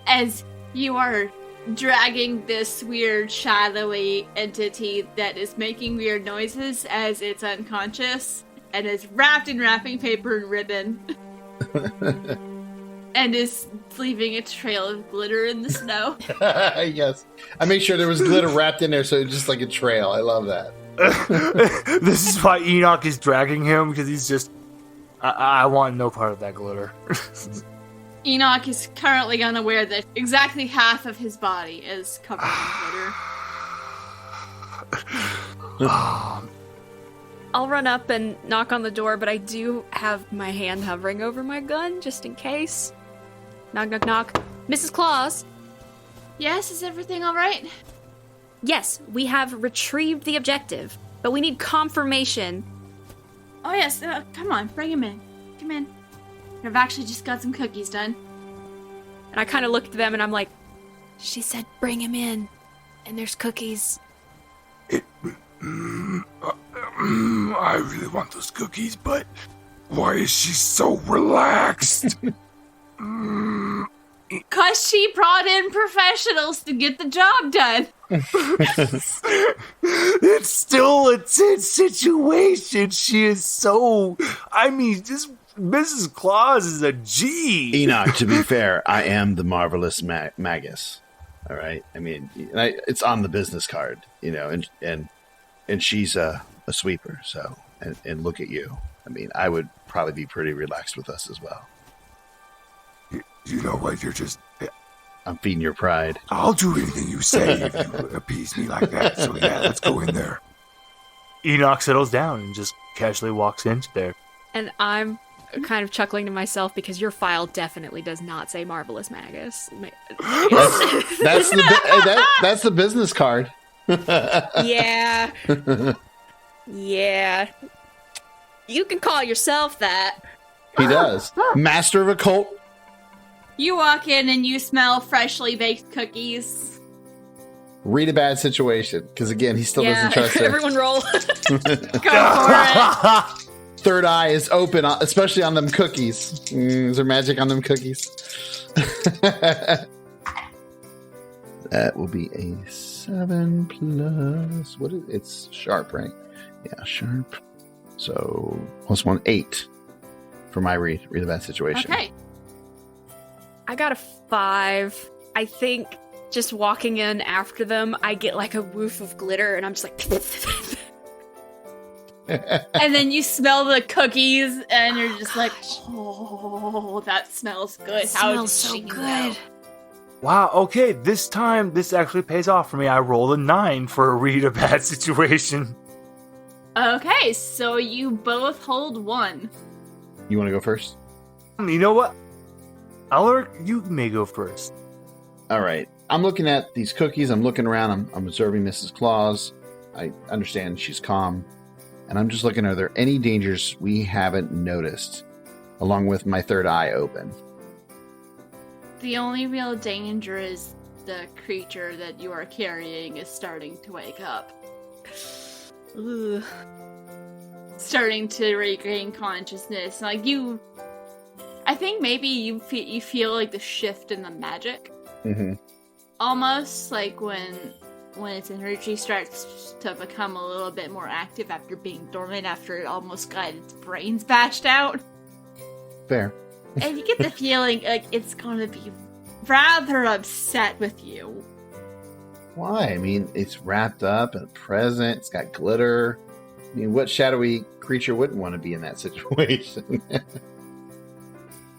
As you are dragging this weird shadowy entity that is making weird noises as it's unconscious and is wrapped in wrapping paper and ribbon. And is leaving a trail of glitter in the snow.
Yes. I made sure there was glitter wrapped in there so it's just like a trail. I love that.
This is why Enoch is dragging him, because he's just... I want no part of that glitter.
Enoch is currently unaware that exactly half of his body is covered in glitter.
I'll run up and knock on the door, but I do have my hand hovering over my gun, just in case. Knock, knock, knock. Mrs. Claus?
Yes, is everything all right?
Yes, we have retrieved the objective, but we need confirmation.
Oh, yes. Come on, bring him in. Come in. I've actually just got some cookies done.
And I kind of look at them and I'm like, she said bring him in, and there's cookies.
I really want those cookies, but why is she so relaxed?
Because she brought in professionals to get the job done.
It's still a tense situation. She is so... I mean, this Mrs. Claus is a G.
Enoch, to be fair, I am the marvelous magus. All right? I mean, it's on the business card, you know, and she's a sweeper, so... And look at you. I mean, I would probably be pretty relaxed with us as well.
You know what? You're just...
I'm feeding your pride.
I'll do anything you say if you appease me like that. So yeah, let's go in there.
Enoch settles down and just casually walks into there.
And I'm kind of chuckling to myself because your file definitely does not say Marvelous Magus.
That's the business card.
Yeah. Yeah. You can call yourself that.
He does. Master of occult.
You walk in and you smell freshly baked cookies.
Read a bad situation, because again, he still doesn't trust her.
Everyone roll.
Go for it.
Third eye is open, especially on them cookies. Is there magic on them cookies? That will be a 7 plus... What is it's sharp, right? Yeah, sharp. So, plus 1, 8 for my read a bad situation.
Okay.
I got a 5. I think just walking in after them, I get like a woof of glitter and I'm just like...
And then you smell the cookies and you're just like, oh, that smells good. How
smells
did
so
she
good.
know?
Wow, okay, this time, this actually pays off for me. I rolled a 9 for a read a bad situation.
Okay, so you both hold 1.
You want to go first?
You know what? Alaric, you may go first.
All right. I'm looking at these cookies. I'm looking around. I'm observing Mrs. Claus. I understand she's calm. And I'm just looking, are there any dangers we haven't noticed? Along with my third eye open.
The only real danger is the creature that you are carrying is starting to wake up.
Ugh.
Starting to regain consciousness. Like you... I think maybe you feel like the shift in the magic.
Mm-hmm.
Almost like when its energy starts to become a little bit more active after being dormant, after it almost got its brains bashed out.
Fair.
And you get the feeling like it's going to be rather upset with you.
Why? I mean, it's wrapped up in a present. It's got glitter. I mean, what shadowy creature wouldn't want to be in that situation?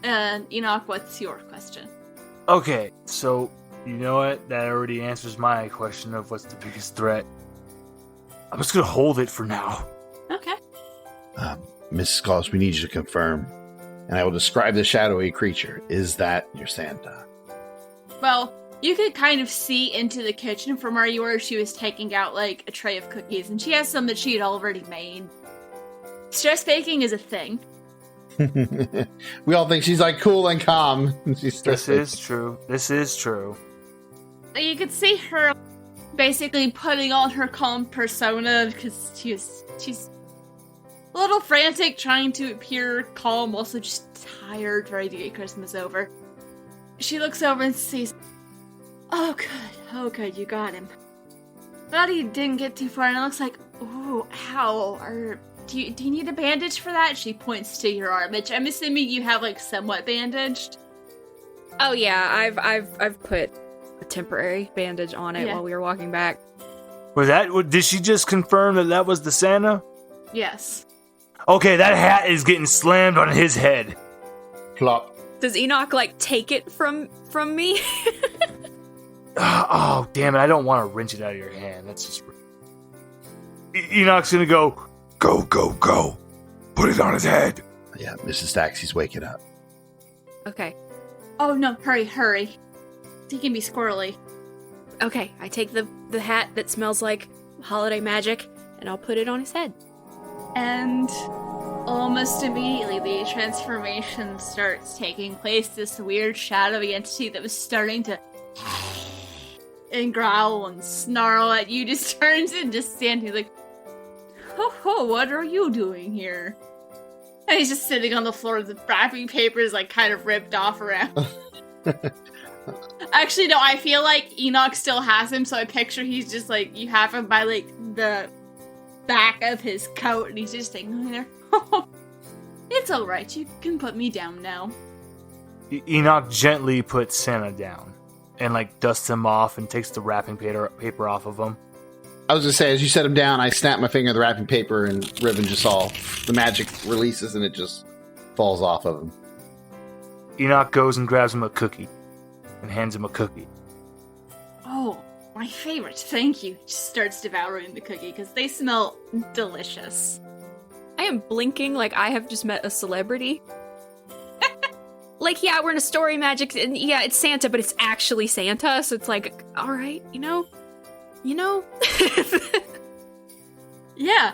Enoch, what's your question?
Okay, so, you know what? That already answers my question of what's the biggest threat. I'm just gonna hold it for now.
Okay.
Mrs. Claus, we need you to confirm. And I will describe the shadowy creature. Is that your Santa?
Well, you could kind of see into the kitchen from where you were. She was taking out, like, a tray of cookies, and she has some that she had already made. Stress baking is a thing.
We all think she's, like, cool and calm. She's
This is true. This is true.
You could see her basically putting on her calm persona, because she's a little frantic, trying to appear calm, also just tired, ready to get Christmas over. She looks over and sees, oh good, you got him. Thought he didn't get too far, and it looks like, ooh, ow, do you need a bandage for that? She points to your arm, which I'm assuming you have, like, somewhat bandaged.
Oh yeah, I've put a temporary bandage on it while we were walking back.
Did she just confirm that was the Santa?
Yes.
Okay, that hat is getting slammed on his head.
Plop.
Does Enoch, like, take it from me?
Oh, damn it, I don't want to wrench it out of your hand. That's just... Enoch's gonna go,
Go, go, go. Put it on his head.
Yeah, Mrs. Staxy's waking up.
Okay.
Oh no, hurry. He can be squirrely.
Okay, I take the hat that smells like holiday magic, and I'll put it on his head.
And almost immediately the transformation starts taking place. This weird shadowy entity that was starting to and growl and snarl at you just turns into Santa. He's like, ho, what are you doing here? And he's just sitting on the floor. The wrapping paper is like kind of ripped off around. Actually, no, I feel like Enoch still has him, so I picture he's just like, you have him by like the back of his coat, and he's just standing there. It's alright, you can put me down now.
Enoch gently puts Santa down and like dusts him off and takes the wrapping paper off of him.
I was going to say, as you set him down, I snap my finger in the wrapping paper, and ribbon just all, the magic releases, and it just falls off of him.
Enoch goes and grabs him a cookie and hands him a cookie.
Oh, my favorite, thank you. Just starts devouring the cookie, because they smell delicious.
I am blinking like I have just met a celebrity. Like, yeah, we're in a story magic, and yeah, it's Santa, but it's actually Santa, so it's like, alright, you know?
Yeah.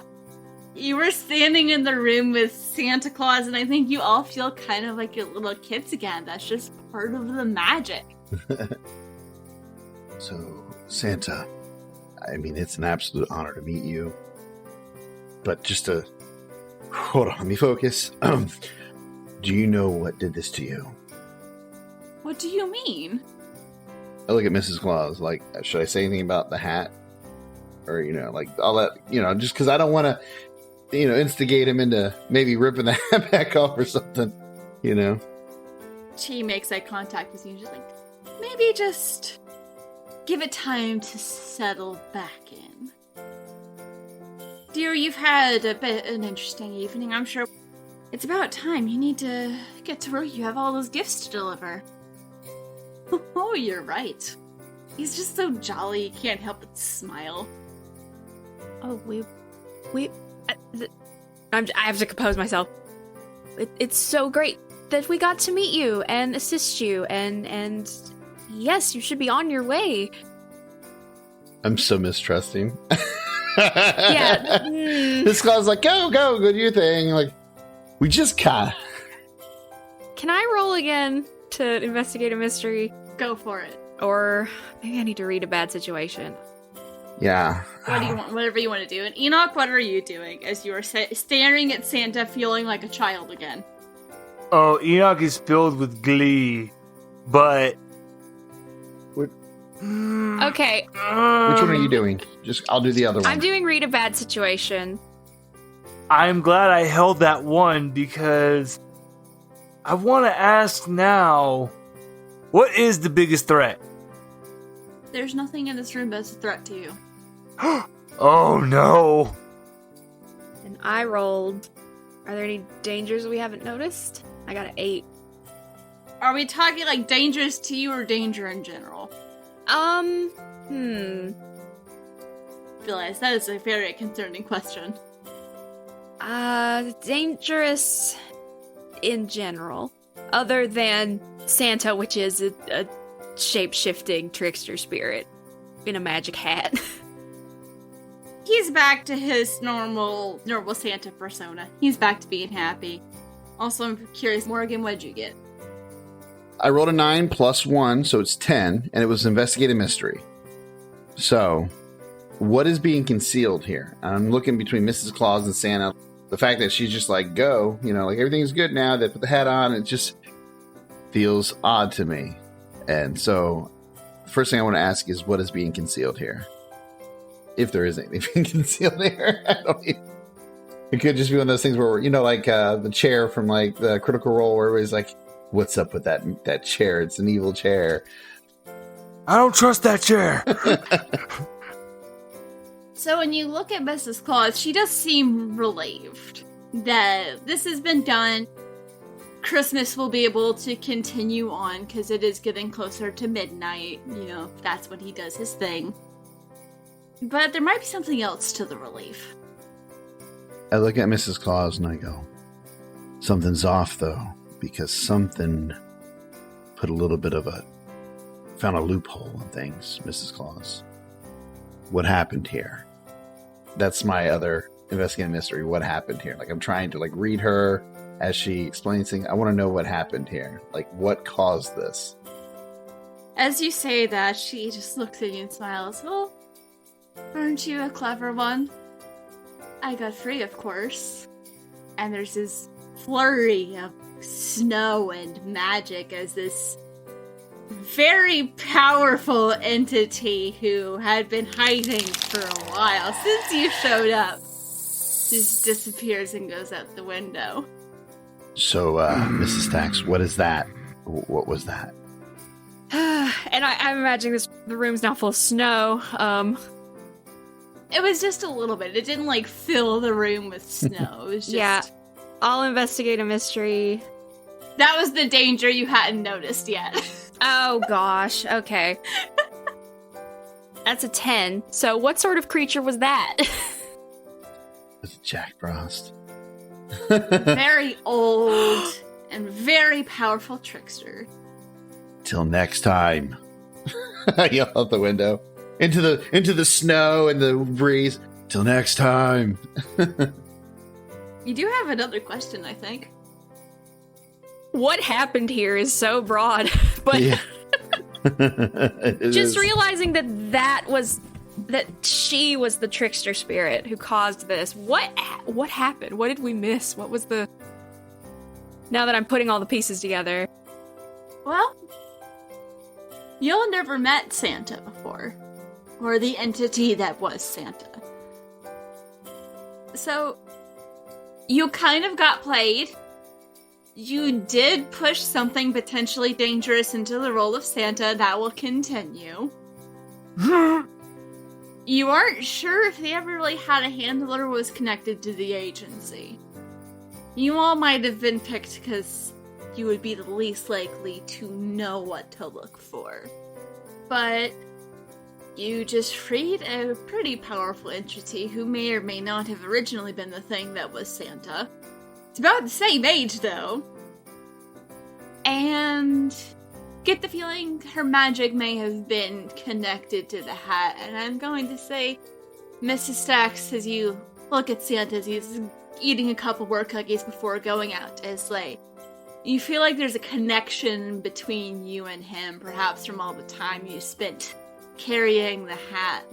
You were standing in the room with Santa Claus, and I think you all feel kind of like your little kids again. That's just part of the magic.
So, Santa, I mean, it's an absolute honor to meet you. But just to... Hold on, let me focus. Do you know what did this to you?
What do you mean?
I look at Mrs. Claus, like, should I say anything about the hat? Or, like, all that, just because I don't want to, instigate him into maybe ripping the hat back off or something,
She makes eye contact with you, just like, maybe just give it time to settle back in. Dear, you've had an interesting evening, I'm sure. It's about time. You need to get to work. You have all those gifts to deliver. Oh, you're right. He's just so jolly, you can't help but smile.
Oh, I have to compose myself. It's so great that we got to meet you and assist you, and yes, you should be on your way.
I'm so mistrusting.
Yeah.
This Claus like, go do your thing. Like, we just kinda...
Can I roll again to investigate a mystery?
Go for it.
Or maybe I need to read a bad situation.
Yeah.
What do you want? Whatever you want to do. And Enoch, what are you doing as you are staring at Santa, feeling like a child again?
Oh, Enoch is filled with glee, but...
Okay.
Which one are you doing? I'll do the other one.
I'm doing read a bad situation.
I'm glad I held that one because I want to ask now, what is the biggest threat?
There's nothing in this room that's a threat to you.
Oh no!
And I rolled. Are there any dangers we haven't noticed? I got an 8.
Are we talking like dangerous to you or danger in general? Realize that is a very concerning question.
Dangerous in general. Other than Santa, which is a shape-shifting trickster spirit in a magic hat.
He's back to his normal Santa persona. He's back to being happy. Also, I'm curious, Morgan, what'd you get?
I rolled a 9 plus 1, so it's 10, and it was investigative mystery. So, what is being concealed here? I'm looking between Mrs. Claus and Santa. The fact that she's just like, go, like everything's good now, they put the hat on, it just feels odd to me. And so, the first thing I want to ask is, what is being concealed here? If there is anything concealed here. It could just be one of those things where, like the chair from like the Critical Role where everybody's like, what's up with that chair? It's an evil chair.
I don't trust that chair.
So when you look at Mrs. Claus, she does seem relieved that this has been done. Christmas will be able to continue on because it is getting closer to midnight. That's when he does his thing. But there might be something else to the relief.
I look at Mrs. Claus and I go, something's off though, because something put a little bit of found a loophole in things, Mrs. Claus. What happened here? That's my other investigative mystery. What happened here? Like, I'm trying to read her as she explains things. I want to know what happened here. Like, what caused this?
As you say that, she just looks at you and smiles. Well, aren't you a clever one? I got free, of course. And there's this flurry of snow and magic as this very powerful entity who had been hiding for a while since you showed up just disappears and goes out the window.
So, Mrs. Stacks, what is that? What was that?
And I'm imagining the room's now full of snow.
It was just a little bit. It didn't fill the room with snow. It was just...
Yeah. I'll investigate a mystery.
That was the danger you hadn't noticed yet.
Oh gosh, okay. That's a 10. So what sort of creature was that?
Was it Jack Frost?
Very old and very powerful trickster.
Till next time. I yell out the window. Into the snow and the breeze. Till next time.
You do have another question, I think.
What happened here is so broad, but
Yeah.
just realizing that she was the trickster spirit who caused this. What happened? What did we miss? What was the... Now that I'm putting all the pieces together.
Well, y'all never met Santa before. Or the entity that was Santa. So, you kind of got played. You did push something potentially dangerous into the role of Santa. That will continue. You aren't sure if they ever really had a handler or was connected to the agency. You all might have been picked because you would be the least likely to know what to look for. But you just freed a pretty powerful entity who may or may not have originally been the thing that was Santa. It's about the same age, though. And get the feeling her magic may have been connected to the hat. And I'm going to say, Mrs. Stacks, as you look at Santa as he's eating a couple work cookies before going out to his sleigh, you feel like there's a connection between you and him, perhaps from all the time you spent carrying the hat.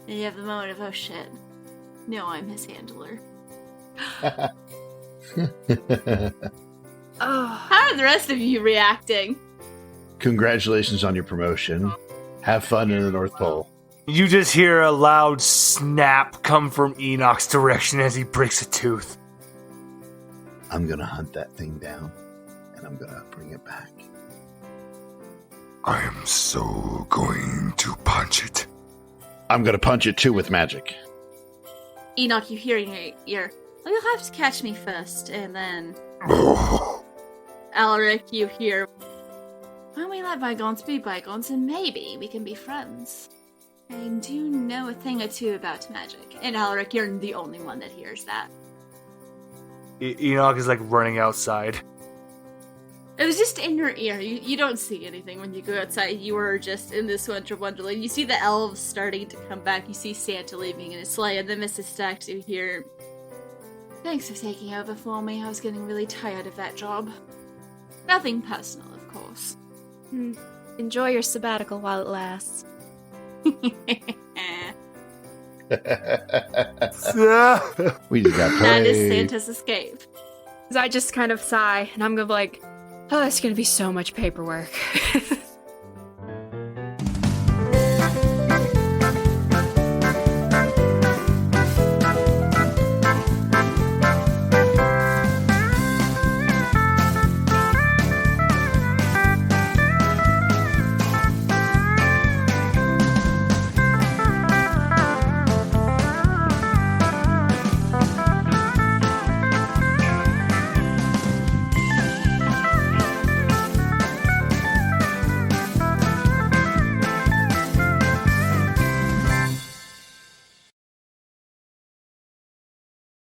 And you have the moment of, oh shit, no, I'm his handler.
Oh,
How are the rest of you reacting?
Congratulations on your promotion. Have fun in the North Pole.
You just hear a loud snap come from Enoch's direction as he breaks a tooth.
I'm gonna hunt that thing down, and I'm gonna bring it back.
I am so going to punch it.
I'm gonna punch it too with magic.
Enoch, you hear in your ear, well, you'll have to catch me first, and then
Oh,
Alaric, you hear, why don't we let bygones be bygones, and maybe we can be friends. I do know a thing or two about magic. And Alaric, you're the only one that hears that.
Enoch is running outside.
It was just in your ear. You don't see anything when you go outside. You were just in this winter wonderland. You see the elves starting to come back. You see Santa leaving in his sleigh, and then Mrs. Stacks, you hear, thanks for taking over for me. I was getting really tired of that job. Nothing personal, of course.
enjoy your sabbatical while it lasts.
We just got
That is
played.
Santa's escape.
I just kind of sigh, and I'm gonna be like, oh, it's gonna be so much paperwork.